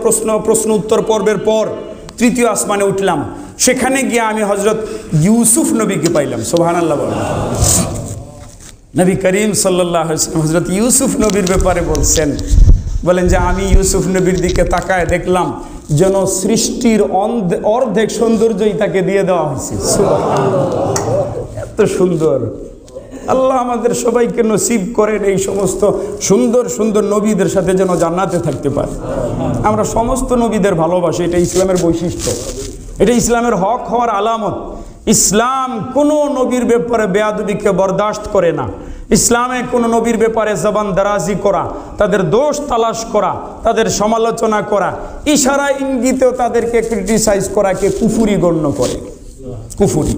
প্রশ্ন উত্তর পর্বের পর তৃতীয় আসমানে উঠলাম। সেখানে গিয়ে আমি হযরত ইউসুফ নবীকে পাইলাম। সুবহানাল্লাহ বলেন। নবী করিম সাল্লাল্লাহু আলাইহি ওয়াসাল্লাম হযরত ইউসুফ নবীর ব্যাপারে বলেন যে আমি ইউসুফ নবীর দিকে তাকায় দেখলাম যেন সৃষ্টির অর্ধেক সৌন্দর্যই তাকে দিয়ে দেওয়া হয়েছে। সুবহানাল্লাহ, এত সুন্দর। আল্লাহ আমাদের সবাইকে নসিব করেন এই সমস্ত সুন্দর সুন্দর নবীদের সাথে যেন জান্নাতে থাকতে পারে। আমরা সমস্ত নবীদের ভালোবাসি, এটা ইসলামের বৈশিষ্ট্য, এটা ইসলামের হক হওয়ার আলামত। ইসলাম কোনো নবীর ব্যাপারে বেয়াদবিকে বরদাস্ত করে না। ইসলামে কোনো নবীর ব্যাপারে জবান দারাজি করা, তাদের দোষ তালাশ করা, তাদের সমালোচনা করা, ইশারা ইঙ্গিতেও তাদেরকে ক্রিটিসাইজ করাকে কুফুরি গণ্য করে, কুফুরি।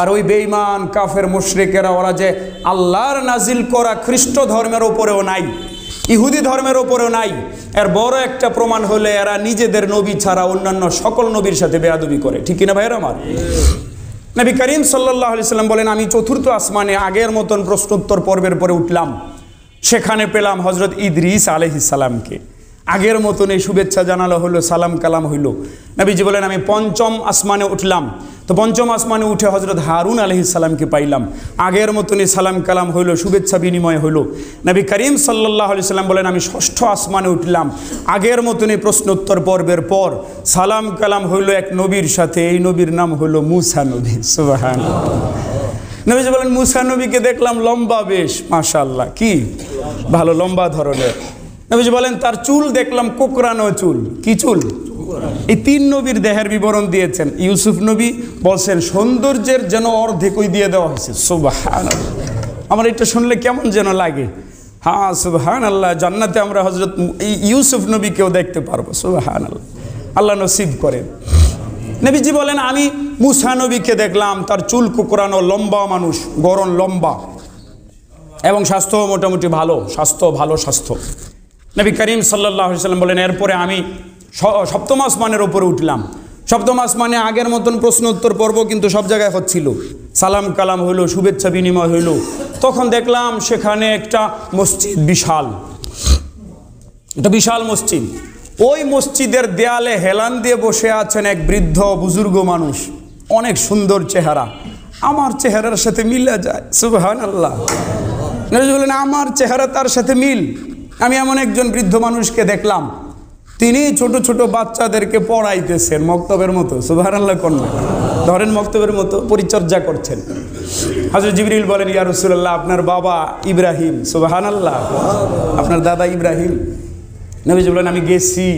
আর ওই বেঈমান কাফের মুশরিকেরা ওরা যে আল্লাহর নাজিল করা খ্রিস্ট ধর্মের ওপরেও নাই, ইহুদি ধর্মের ওপরেও নাই, এর বড় একটা প্রমাণ হলে এরা নিজেদের নবী ছাড়া অন্যান্য সকল নবীর সাথে বেয়াদবি করে। ঠিক কিনা ভাইয়েরা আমার? নবী করিম সাল্লাল্লাহু আলাইহি সাল্লাম বলেন, আমি চতুর্থ আসমানে আগের মতন প্রশ্নোত্তর পর্বের পরে উঠলাম। সেখানে পেলাম হযরত ইদ্রিস আলাইহিস সালামকে। আগের মতন এই শুভেচ্ছা জানালো হলো, সালাম কালাম হইল। নবীজি বলেন, আমি পঞ্চম আসমানে উঠলাম। তো পঞ্চম আসমানে উঠে হযরত হারুন আলাইহিস সালামকে পাইলাম। আগের মতনই সালাম কালাম হইল, শুভেচ্ছা বিনিময় হইল। নবী করিম সাল্লাল্লাহু আলাইহি সাল্লাম বলেন, আমি ষষ্ঠ আসমানে উঠলাম। আগের মতনই প্রশ্নোত্তর পর্বের পর সালাম কালাম হইল এক নবীর সাথে। এই নবীর নাম হলো মুসা নবী। সুবহানাল্লাহ। নবীজি বলেন, মুসা নবীকে দেখলাম লম্বা বেশ, মাশাআল্লাহ, কি ভালো লম্বা ধরনের। নবীজি বলেন, তার চুল দেখলাম কোকড়ানো চুল। কি চুল? এই তিন নবীর দেহের বিবরণ দিয়েছেন। ইউসুফ নবী বলছেন সৌন্দর্যের যেন অর্ধেকই দিয়ে দেওয়া হয়েছে। সুবহানাল্লাহ, আমার এটা শুনলে কেমন যেন লাগে। হ্যাঁ, সুবহানাল্লাহ, জান্নাতে আমরা হযরত ইউসুফ নবীকেও দেখতে পারবো। সুবহানাল্লাহ, আল্লাহ নসিব করেন। নবীজি বলেন, আমি মুসা নবীকে দেখলাম, তার চুল কোকড়ানো, লম্বা মানুষ, গরম লম্বা, এবং স্বাস্থ্য মোটামুটি ভালো, স্বাস্থ্য। নবী করিম সাল্লাল্লাহু আলাইহি সাল্লাম বলেন, এরপরে আমি সপ্তম আসমানের উপরে উঠলাম। সপ্তম আসমানে আগের মতন প্রশ্ন উত্তর পর্ব কিন্তু সব জায়গায় হচ্ছিল, সালাম কালাম হইল, শুভেচ্ছা বিনিময় হইল। তখন দেখলাম সেখানে একটা মসজিদ, বিশাল মসজিদ। ওই মসজিদের দেয়ালে হেলান দিয়ে বসে আছেন এক বৃদ্ধ বুজুর্গ মানুষ, অনেক সুন্দর চেহারা, আমার চেহারার সাথে মিলে যায়। সুবহানাল্লাহ। নবী বলেন, আমার চেহারা তার সাথে মিল। আমি এমন একজন বৃদ্ধ মানুষকে দেখলাম, তিনি ছোট ছোট বাচ্চাদেরকে পড়াইতেছেন মক্তবের মতো। সুবহানাল্লাহ কন্যা ধরেন, মক্তবের মতো পরিচর্যা করছেন। হযরত জিবরিল বলেন, ইয়া রাসূলুল্লাহ, আপনার বাবা ইব্রাহিম। সুবহানাল্লাহ, আপনার দাদা ইব্রাহিম। নবীজি বলেন, আমি গেছি,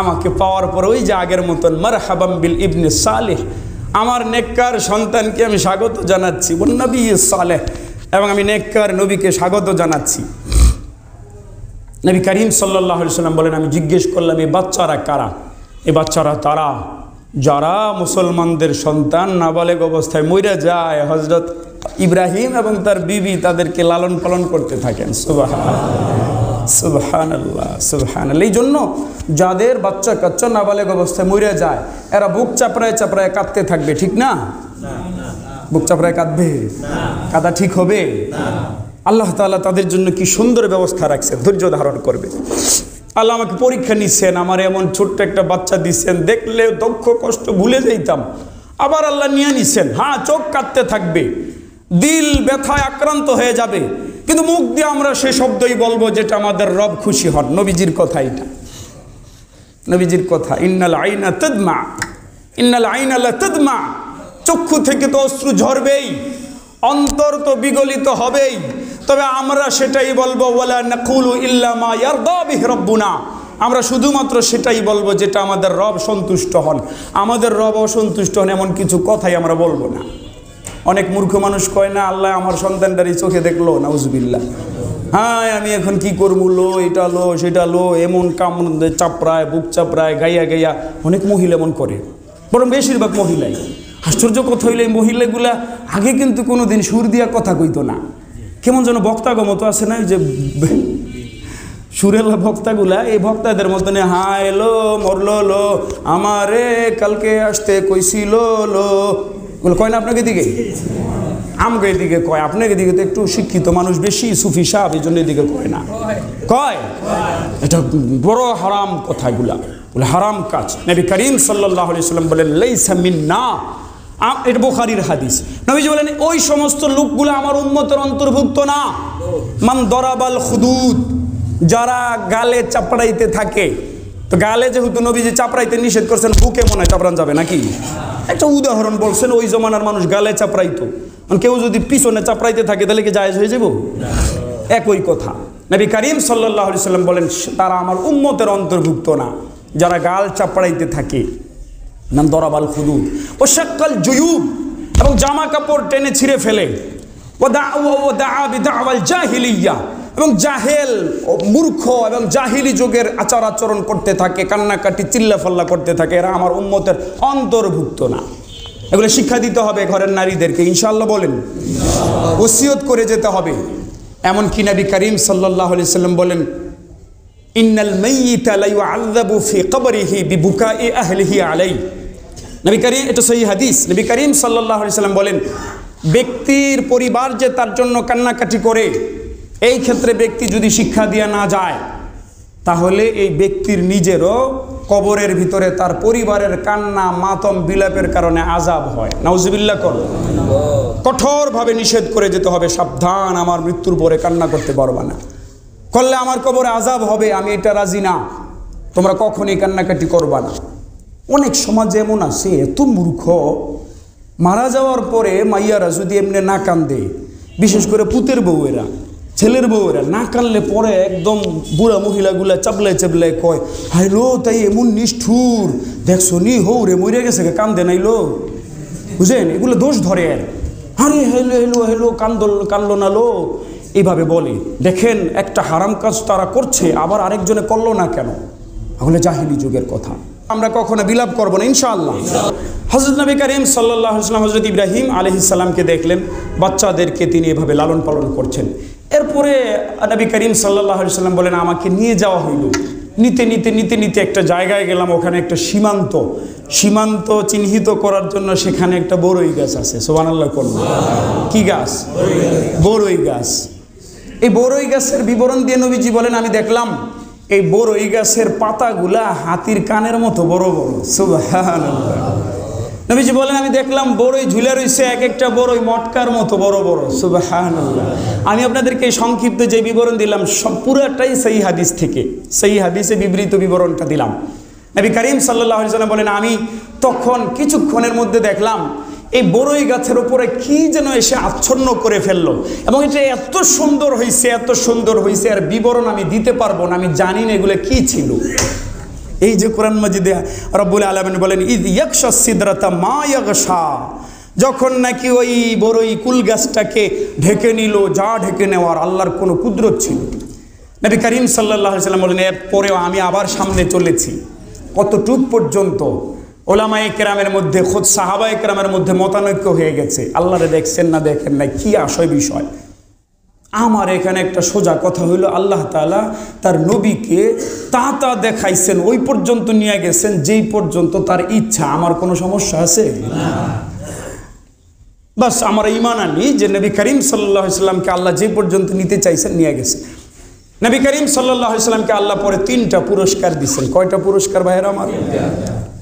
আমাকে পাওয়ার পর ওই যে আগের মতন মারহাবাম বিল ইবনে সালেহ, আমার নেককার সন্তানকে আমি স্বাগত জানাচ্ছি, ওয়ান নবী সালেহ, এবং আমি নেককার নবীকে স্বাগত জানাচ্ছি। নবী করিম সাল্লাল্লাহু আলাইহি সাল্লাম বলেন, আমি জিজ্ঞেস করলাম, এই বাচ্চারা কারা? এই বাচ্চারা তারা যারা মুসলমানদের সন্তান নাবালেগ অবস্থায় মরে যায়, হযরত ইব্রাহিম এবং তার বিবি তাদেরকে লালন পালন করতে থাকেন। সুবহানাল্লাহ, সুবহানাল্লাহ। এই জন্য যাদের বাচ্চা কাচ্চা নাবালেগ অবস্থায় মরে যায়, এরা বুক চাপড়ায় চাপড়ায় কাঁদতে থাকবে, ঠিক না? বুক চাপড়ায় কাঁদবে? কাঁদা ঠিক হবে? আল্লাহ তাআলা তাদের জন্য কি সুন্দর ব্যবস্থা রাখছেন, ধৈর্য ধারণ করবে। আল্লাহ আমাকে পরীক্ষা নিচ্ছেন, আমার এমন ছোট্ট একটা বাচ্চা দিচ্ছেন, দেখলে দুঃখ কষ্ট ভুলে যাইতাম, আবার আল্লাহ নিয়ে নিচ্ছেন। হ্যাঁ, চোখ কাঁদতে থাকবে, দিল ব্যথায় আক্রান্ত হয়ে যাবে, কিন্তু মুখ দিয়ে আমরা সে শব্দই বলবো যেটা আমাদের রব খুশি হন। নবীজির কথা এটা, নবীজির কথা, ইন্নাল আইনা তাদমা, ইন্নাল আইনা লা তাদমা, চক্ষু থেকে তো অশ্রু ঝরবেই, অন্তর তো বিগলিত হবেই, তবে আমরা সেটাই বলবো, ওয়ালা নাকুলু ইল্লা মা ইয়ারদা বিহি রাব্বুনা, আমরা শুধুমাত্র সেটাই বলবো যেটা আমাদের রব সন্তুষ্ট হন। আমাদের রব অসন্তুষ্ট হন এমন কিছু কথাই আমরা বলবো না। অনেক মূর্খ মানুষ কয় না, আল্লাহ আমার সন্তানটারই চোখে দেখলো, নাউজুবিল্লাহ, হ্যাঁ আমি এখন কি করবো, লো এটা লো সেটা লো, এমন কাম চাপড়ায়, বুক চাপড়ায়, গাইয়া গাইয়া। অনেক মহিলা এমন করে, বরং বেশিরভাগ মহিলাই। আশ্চর্য কথা হইলে এই মহিলাগুলা আগে কিন্তু কোনো দিন সুর দিয়া কথা কইতো না, কেমন যেন বক্তাগো মতো আছে না, যে সুরেলা ভক্তাগুলা এই ভক্তাদের মতনে হ্যাঁ এলো মরলো লো আমারে কালকে আসতে কইছিল লো বলে কয় না আপনাকে দিকে আমাকে এদিকে কয় আপনাকে দিকে তো একটু শিক্ষিত মানুষ বেশি সুফি সাহেব এই জন্য এদিকে কয় না কয় এটা বড় হারাম কথাগুলা বলে হারাম কাজ নবী করিম সাল্লাল্লাহু আলাইহি ওয়াসাল্লাম বলেন লাইসা মিন্না এটা বুখারীর হাদিস নবীজি বলেন ওই সমস্ত লোকগুলো আমার উম্মতের অন্তর্ভুক্ত না মান দরাবাল খুদুদ যারা গালে চাপড়াইতে থাকে তো গালে যেহেতু নবীজি চাপড়াইতে নিষেধ করছেন বুকে মনে হয় চাপড়ান যাবে নাকি একটা উদাহরণ বলছেন ওই জমানার মানুষ গালে চাপড়াইতো কেউ যদি পিছনে চাপড়াইতে থাকে তাহলে কি জায়েজ হয়ে যাব একই কথা নবী করিম সাল্লাল্লাহু আলাইহি ওয়াসাল্লাম বলেন তারা আমার উম্মতের অন্তর্ভুক্ত না যারা গাল চাপড়াইতে থাকে নাম দরাবাল খুদুদ ও শাক্কাল জুয়ুব এবং জামা কাপড় টেনে ছিঁড়ে ফেলে ও দাআ বিদাওয়াল জাহিলিয়া এবং জাহেল মূর্খ এবং জাহিলি যুগের আচার আচরণ করতে থাকে কান্নাকাটি চিল্লাফাল্লা করতে থাকে এরা আমার উম্মতের অন্তর্ভুক্ত না এগুলো শিক্ষা দিতে হবে ঘরের নারীদেরকে ইনশাআল্লাহ বলেন ওসিয়ত করে যেতে হবে এমনকি নবী করিম সাল্লাল্লাহু আলাইহি ওয়াসাল্লাম বলেন ইন্নাল মাইয়িতা লা ইউআযাবু ফি কবরিহি বিবুকাই আহলিহি আলাইহি নবী করিম এটা সহিহ হাদিস নবী করিম সাল্লাল্লাহু আলাইহি ওয়াসাল্লাম বলেন ব্যক্তির পরিবার যে তার জন্য কান্নাকাটি করে এই ক্ষেত্রে ব্যক্তি যদি শিক্ষা দিয়ে না যায় তাহলে এই ব্যক্তির নিজেরও কবরের ভিতরে তার পরিবারের কান্না মাতম বিলাপের কারণে আযাব হয় নাউজুবিল্লাহ কর কঠোরভাবে নিষেধ করে যেতে হবে সাবধান আমার মৃত্যুর পরে কান্না করতে পারবা না করলে আমার কবরে আযাব হবে আমি এটা রাজি না তোমরা কখনোই কান্নাকাটি করবা না অনেক সমাজে এমন আছে এত মূর্খ মারা যাওয়ার পরে মাইয়ারা যদি এমনি না কান্দে বিশেষ করে পুতের বউয়েরা ছেলের বউয়েরা না কানলে পরে একদম বুড়া মহিলাগুলা চাপলায় চাপলায় কয় হাইলো তাই এমন নিষ্ঠুর দেখছো নি হৌ রে মরে গেছে কান্দে নাইলো বুঝেন এগুলো দোষ ধরে আরে হেলো হেলো হেলো কান্দলো না লো এইভাবে বলে দেখেন একটা হারাম কাজ তারা করছে আবার আরেকজনে করলো না কেন তাহলে জাহিলি যুগের কথা আমরা কখনো বিলাপ করবো না ইনশাআল্লাহ হযরত নবী করিম সাল্লাল্লাহু আলাইহি ওয়াসাল্লাম হযরত ইব্রাহিম আলাইহিস সালামকে দেখলেন বাচ্চাদেরকে তিনি এভাবে লালন পালন করছেন এরপরে নবী করিম সাল্লাল্লাহু আলাইহি ওয়াসাল্লাম বলেন আমাকে নিয়ে যাওয়া হইল নিতে নিতে নিতে নিতে একটা জায়গায় গেলাম ওখানে একটা সীমান্ত চিহ্নিত করার জন্য সেখানে একটা বড়ই গাছ আছে সুবহানাল্লাহ করব কি গাছ বড়ই গাছ এই বড়ই গাছের বিবরণ দিয়ে নবীজি বলেন আমি দেখলাম এই বড়ই গাছের পাতাগুলা হাতির কানের মতো বড় বড় সুবহানাল্লাহ নবীজি বলেন আমি দেখলাম বড়ই ঝুলে রয়েছে এক একটা বড়ই মটকার মতো বড় বড় সুবহানাল্লাহ আমি আপনাদেরকে সংক্ষিপ্ত যে বিবরণ দিলাম সব পুরোটাই সহিহ হাদিস থেকে সহিহ হাদিসে বিবৃত বিবরণটা দিলাম নবী করিম সাল্লাল্লাহু আলাইহি ওয়াসাল্লাম বলেন আমি তখন কিছুক্ষণের মধ্যে দেখলাম এই বড়ই গাছের উপরে কি যেন এসে আচ্ছন্ন করে ফেললো এবং এটা এত সুন্দর হয়েছে আর বিবরণ আমি দিতে পারবো না আমি জানি না এগুলো কি ছিল এই যে কোরআন মাজিদে রব্বুল আলামিন বলেন ইয ইয়াকশা সিদরাতা মা ইয়াগশা যখন নাকি ওই বড়ই কুল গাছটাকে ঢেকে নিল যা ঢেকে নেওয়ার আল্লাহর কোনো কুদরত ছিল নবী করিম সাল্লাল্লাহু আলাইহি ওয়াসাল্লাম বলেন এরপরেও আমি আবার সামনে চলেছি কতটুক পর্যন্ত ওলামায়ে কেরামের মধ্যে খোদ সাহাবায়ে কেরামের মধ্যে মতানৈক্য হয়ে গেছে আল্লাহরে দেখছেন না দেখেন না কি আশয় বিষয় আমার এখানে একটা সোজা কথা হইল আল্লাহ তাআলা তার নবীকে তা দেখাইছেন ওই পর্যন্ত নিয়ে গেছেন যেই পর্যন্ত তার ইচ্ছা আমার কোনো সমস্যা আছে না বাস আমার ঈমান আনি যে নবী করিম সাল্লাল্লাহু আলাইহি ওয়াসাল্লামকে আল্লাহ যে পর্যন্ত নিতে চাইছেন নিয়ে গেছেন নবী করিম সাল্লাল্লাহু আলাইহি ওয়াসাল্লামকে আল্লাহ পরে 3টা পুরস্কার দিয়েছেন কয়টা পুরস্কার ভাইরা আমার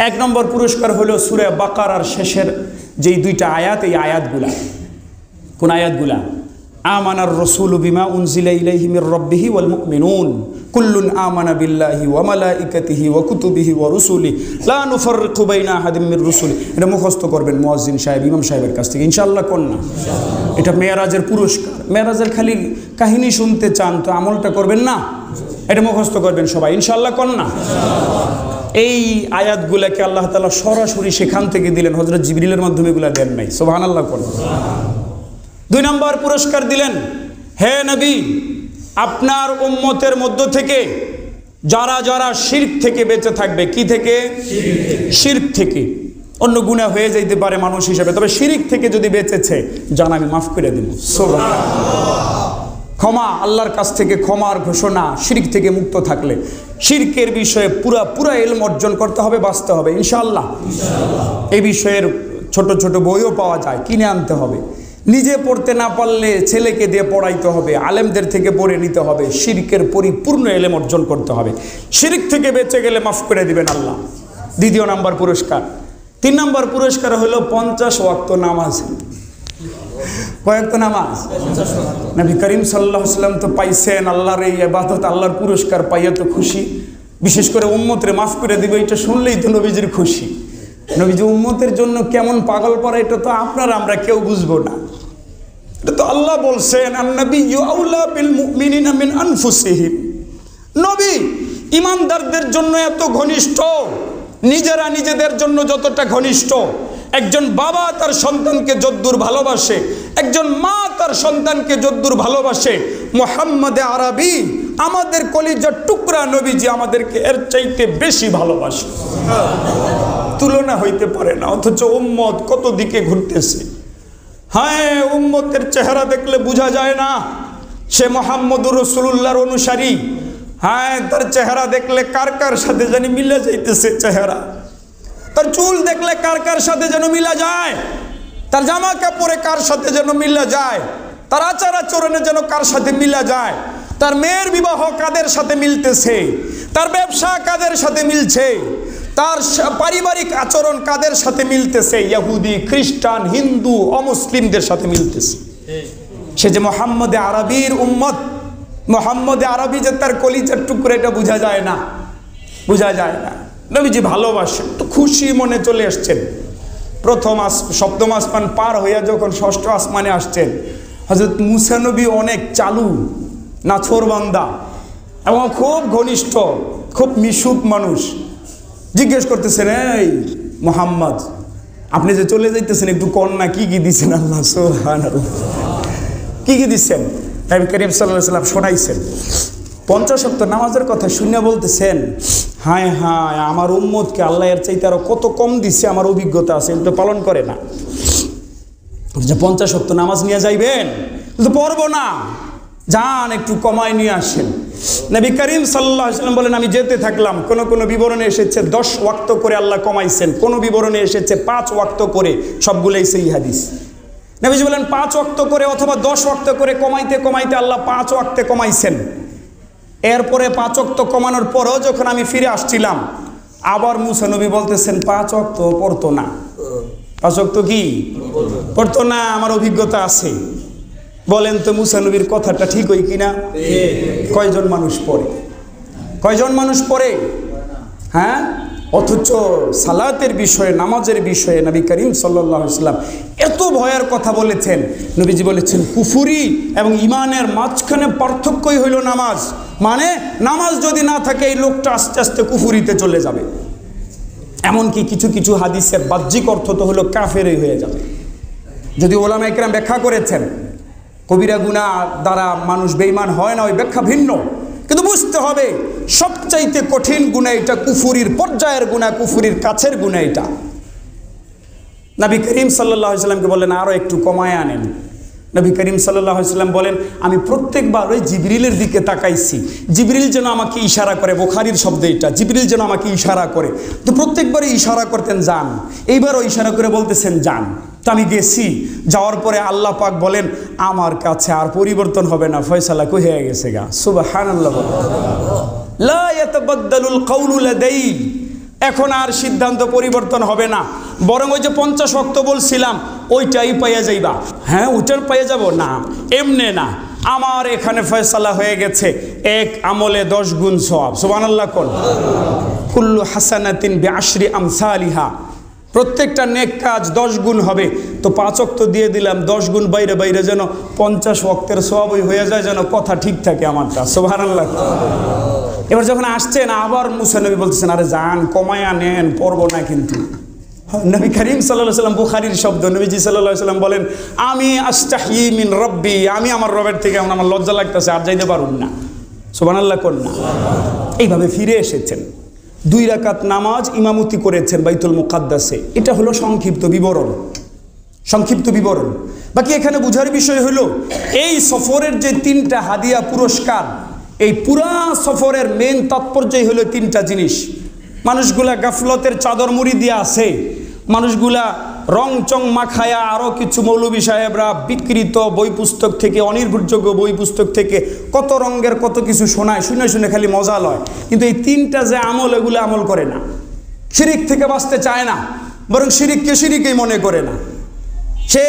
এক নম্বর পুরস্কার হলো সূরা বাকারার শেষের যেই 2টা আয়াত এই আয়াতগুলা কোন আয়াতগুলা আমানার রাসূলু বিমা উনজিলা ইলাইহি মির রাব্বিহি ওয়াল মুমিনুন কুল্লুন আমানা বিল্লাহি ওয়া মালাইকাতিহি ওয়া কুতুবিহি ওয়া রুসুলিহি লা নুফাররিকু বাইনা আহাদিম মির রুসুলি এটা মুখস্থ করবেন মুয়াজ্জিন সাহেব ইমাম সাহেবের কাছ থেকে ইনশাআল্লাহ কোন না এটা মেরাজের পুরস্কার মেরাজের খালি কাহিনী শুনতে চান তো আমলটা করবেন না এটা মুখস্থ করবেন সবাই ইনশাআল্লাহ কোন না এই আয়াতগুলোকে আল্লাহ তাআলা সরাসরি সেখান থেকে দিলেন হযরত জিবরিলের মাধ্যমে এগুলা দেন নাই সুবহানাল্লাহ কোন 2 নম্বর পুরস্কার দিলেন হে নবী আপনার উম্মতের মধ্য থেকে যারা যারা শিরক থেকে বেঁচে থাকবে কি থেকে শিরক থেকে অন্য গুনাহ হয়ে যাইতে পারে মানুষ হিসেবে তবে শিরক থেকে যদি বেঁচেছে জান আমি মাফ করে দেব সুবহানাল্লাহ ক্ষমা, আল্লাহর কাছ থেকে ক্ষমার ঘোষণা, শিরক থেকে মুক্ত থাকলে শিরকের বিষয়ে পুরা ইলম অর্জন করতে হবে, বাঁচতে হবে ইনশাআল্লাহ। এই বিষয়ের ছোট ছোট বইও পাওয়া যায়, কিনে আনতে হবে। নিজে পড়তে না পারলে ছেলেকে দিয়ে পড়াইতে হবে, আলেমদের থেকে পড়ে নিতে হবে, শিরকের পরিপূর্ণ ইলম অর্জন করতে হবে। শিরক থেকে বেঁচে গেলে মাফ করে দিবেন আল্লাহ। দ্বিতীয় নাম্বার পুরস্কার। 3 নম্বর পুরস্কার হলো 50 ওয়াক্ত নামাজ। কয়েকটা নামাজ নবী করিম সাল্লাল্লাহু আলাইহি ওয়াসাল্লাম তো পাইছেন আল্লাহর এই ইবাদত, আল্লাহর পুরস্কার পাইয়া তো খুশি। বিশেষ করে উম্মতরে মাফ করে দিবে, এটা শুনলেই তো নবীজির খুশি। নবীজি উম্মতের জন্য কেমন পাগল পড়া, এটা তো আপনারা আমরা কেউ বুঝবো না। এটা তো আল্লাহ বলছেন, আন-নাবিয়্যু আউলা বিল মুমিনিনা মিন আনফুসিহিম। নবী ঈমানদারদের জন্য এত ঘনিষ্ঠ, নিজেরা নিজেদের জন্য যতটা ঘনিষ্ঠ। একজন বাবা তার সন্তানকে যদ্দূর ভালোবাসে, একজন মা তার সন্তানকে যদ্দূর ভালোবাসে, মুহাম্মদে আরবি আমাদের কলিজার টুকরা নবীজি আমাদেরকে এর চাইতে বেশি ভালোবাসে, তুলনা হইতে পারে না। অথচ উম্মত কত দিকে ঘুরতেছে। হ্যাঁ, উম্মতের চেহারা দেখলে বোঝা যায় না সে মুহাম্মদুর রাসূলুল্লাহর অনুসারী। হ্যাঁ, তার চেহারা দেখলে কার কার সাথে জানি মিলে যাইতেছে চেহারা। তার চুল দেখলে কার কার সাথে যেন মিলা যায়, তার জামা কাপড়ে কার সাথে যেন মিলা যায়, তার আচার আচরণে যেন কার সাথে মিলা যায়, তার মেয়ের বিবাহ কাদের সাথে মিলতেছে, তার ব্যবসা কাদের সাথে মিলছে, তার পারিবারিক আচরণ কাদের সাথে মিলতেছে, ইহুদি, খ্রিস্টান, হিন্দু, অমুসলিমদের সাথে মিলতেছে। সে যে মুহাম্মদে আরবির উম্মত, মুহাম্মদে আরবি যে তার কলিজার টুকরা, এটা বোঝা যায় না, বোঝা যায় না। নবীজি ভালোবাসেন তো খুশি মনে চলে আসছেন। সপ্তম আসমান পার হইয়া যখন 6ষ্ঠ আসমানে আসছেন, হযরত মুসা নবী অনেক চালু নাছোড়বান্দা এবং খুব ঘনিষ্ঠ, খুব মিশুক মানুষ। জিজ্ঞেস করতেছেন, এই মুহাম্মদ, আপনি যে চলে যাইতেছেন একটু কন্যা কি কি দিচ্ছেন আল্লাহ সুবহানাল্লাহ, কি কি দিচ্ছেন? নবী করিম সাল্লাল্লাহু আলাইহি ওয়াসাল্লাম শোনাইছেন। 50 ওয়াক্ত নামাজের কথা শুনে বলতেছেন, হায় হায়, আমার উম্মতকে আল্লাহ এর চাইতে আরো কত কম দিচ্ছে, আমার অভিজ্ঞতা আছে, এটা পালন করে না। যে 50 ওয়াক্ত নামাজ নিয়ে যাইবেন, কিন্তু পড়বো না, যান একটু কমায় নিয়ে আসেন। নবী করিম সাল্লাল্লাহু আলাইহি ওয়াসাল্লাম বলেন, আমি যেতে থাকলাম। কোন বিবরণে এসেছে 10 ওয়াক্ত করে আল্লাহ কমাইছেন, কোন বিবরণে এসেছে 5 ওয়াক্ত করে, সবগুলোই সেই হাদিস। নবীজি বলেন 5 ওয়াক্ত করে অথবা 10 ওয়াক্ত করে কমাইতে কমাইতে আল্লাহ 5 ওয়াক্তে কমাইছেন। এরপরে 5 ওয়াক্ত কমানোর পরও যখন আমি ফিরে আসছিলাম, আবার মুসা নবী বলতেছেন 5 ওয়াক্ত পড়তো না। 5 ওয়াক্ত কি পড়তো না, আমার অভিজ্ঞতা আছে। বলেন তো মুসা নবীর কথাটা ঠিক হই কিনা? কয়জন মানুষ পড়ে? কয়জন মানুষ পড়ে? হ্যাঁ, অথচ সালাতের বিষয়ে, নামাজের বিষয়ে নবী করিম সাল্লাল্লাহু আলাইহি ওয়াসাল্লাম এত ভয়ের কথা বলেছেন। নবীজি বলেছেন, কুফরি এবং ঈমানের মাঝখানে পার্থক্যই হইল নামাজ। মানে নামাজ যদি না থাকে, এই লোকটা আস্তে আস্তে কুফরিতে চলে যাবে। এমনকি কিছু কিছু হাদিসের বাহ্যিক অর্থ তো হলো কাফেরই হয়ে যাবে। যদি ওলামা ইকরাম ব্যাখ্যা করেছেন, কবিরা গুনাহ দ্বারা মানুষ বেঈমান হয় না, ওই ব্যাখ্যা ভিন্ন। কিন্তু বুঝতে হবে সবচাইতে কঠিন গুনাহ এটা, কুফরির পর্যায়ের গুনাহ, কুফরির কাছের গুনাহ এটা। নবী করিম সাল্লাল্লাহু আলাইহি ওয়াসাল্লামকে বলেন আরো একটু কমায় আনেন। নবী করিম সাল্লাল্লাহু আলাইহি ওয়াসাল্লাম বলেন, আমি প্রত্যেকবার ওই জিবরিলের দিকে তাকাইছি, জিবরিল যেন আমাকে ইশারা করে, বুখারীর শব্দ এটা, জিবরিল যেন আমাকে ইশারা করে। তো প্রত্যেকবারই ইশারা করতেন যান, এইবারও ইশারা করে বলতেছেন যান। তো আমি গেছি, যাওয়ার পরে আল্লাহ পাক বলেন, আমার কাছে আর পরিবর্তন হবে না, ফয়সালা হয়ে গেছে গা। সুবহানাল্লাহ। লা ইয়াতাবাদদালুল কাউলু লাদাই, এখন আর সিদ্ধান্ত পরিবর্তন হবে না, বরং ওই যে 50 ওয়াক্ত বলছিলাম ওইটাই পাইয়া যাইবা। হ্যাঁ, ওইটার পাইয়া যাব না, এমনে না, আমার এখানে ফয়সালা হয়ে গেছে, এক আমলে 10 গুণ সওয়াব। সুবহানাল্লাহ। কোন কুল্লু হাসানাতিন বিআশরি আমসালিহা, প্রত্যেকটা নেক কাজ 10 গুণ হবে। তো 5 ওয়াক্ত দিয়ে দিলাম, 10 গুণ বাইরে বাইরে যেন 50 ওয়াক্তের সওয়াবই হয়ে যায়, যেন কথা ঠিক থাকে আমারটা। সুবহানাল্লাহ। এবার যখন আসছেন, আবার মুসা নবী বলতেছেন, আরে যান কমায়া নেন, পড়বো না কিন্তু। নবী করিম সাল্লাল্লাহু আলাইহি ওয়াসাল্লাম, বুখারীর শব্দ, নবীজি সাল্লাল্লাহু আলাইহি ওয়াসাল্লাম বলেন, আমি আস্তাহি মিন রব্বি, আমি আমার রবের থেকে আমার লজ্জা লাগতেছে, আর যাইতে পারুন না। সুবহানাল্লাহ। কোন না, এইভাবে ফিরে এসেছেন, 2 রাকাত নামাজ ইমামতি করেছেন বাইতুল মুকাদ্দাসে। এটা হলো সংক্ষিপ্ত বিবরণ, সংক্ষিপ্ত বিবরণ। বাকি এখানে বুঝার বিষয় হলো এই সফরের যে 3টা হাদিয়া পুরস্কার, এই পুরা সফরের মেন তাৎপর্যই হলো 3টা জিনিস। মানুষগুলা গাফলতের চাদর মুড়ি দিয়ে আছে, মানুষগুলা রং চং মাখায়া আরও কিছু মৌলবী সাহেবরা বিকৃত বই পুস্তক থেকে, অনির্ভরযোগ্য বই পুস্তক থেকে কত রঙের কত কিছু শোনায়, শুনে শুনে খালি মজা লয়, কিন্তু এই 3টা যে আমল, এগুলো আমল করে না, শিরিক থেকে বাঁচতে চায় না, বরং শিরিককে শিরিকই মনে করে না। সে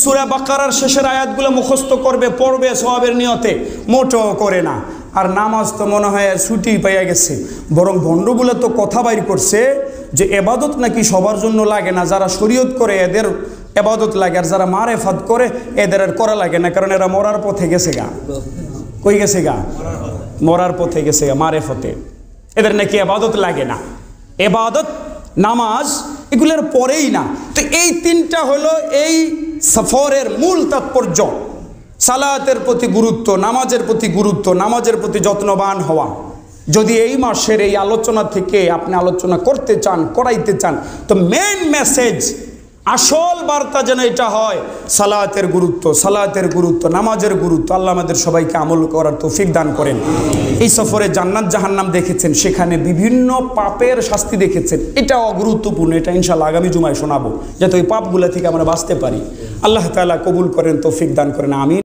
সূরা বাকারার শেষের আয়াতগুলো মুখস্থ করবে, পড়বে সওয়াবের নিয়তে, মোটেও করে না। আর নামাজ তো মনে হয় ছুটি পাইয়া গেছে, বরং ভণ্ডগুলো তো কথা বাইর করছে যে এবাদত নাকি সবার জন্য লাগে না, যারা শরীয়ত করে এদের এবাদত লাগে, আর যারা মারেফাত করে এদের আর করা লাগে না, কারণ এরা মরার পথে গেছে গা। কই গেছে গা? মরার পথে গেছে গা, মারেফতে। এদের নাকি এবাদত লাগে না, এবাদত নামাজ এগুলোর পরেই না। তো এই 3টা হলো এই সফরের মূল তাৎপর্য। সালাতের প্রতি গুরুত্ব, নামাজের প্রতি গুরুত্ব, নামাজের প্রতি যত্নবান হওয়া। যদি এই মাসের এই আলোচনা থেকে আপনি আলোচনা করতে চান, করাইতে চান, তো মেইন মেসেজ, আসল বার্তা যেন এটা হয় সালাতের গুরুত্ব, সালাতের গুরুত্ব, নামাজের গুরুত্ব। আল্লাহ আমাদের সবাইকে আমল করার তৌফিক দান করেন। এই সফরে জান্নাত জাহান্নাম দেখেছেন, সেখানে বিভিন্ন পাপের শাস্তি দেখেছেন, এটাও গুরুত্বপূর্ণ। এটা ইনশাআল্লাহ আগামী জুমায় শোনাবো, যাতে ওই পাপগুলো থেকে আমরা বাঁচতে পারি। আল্লাহ তাআলা কবুল করেন, তৌফিক দান করেন, আমিন।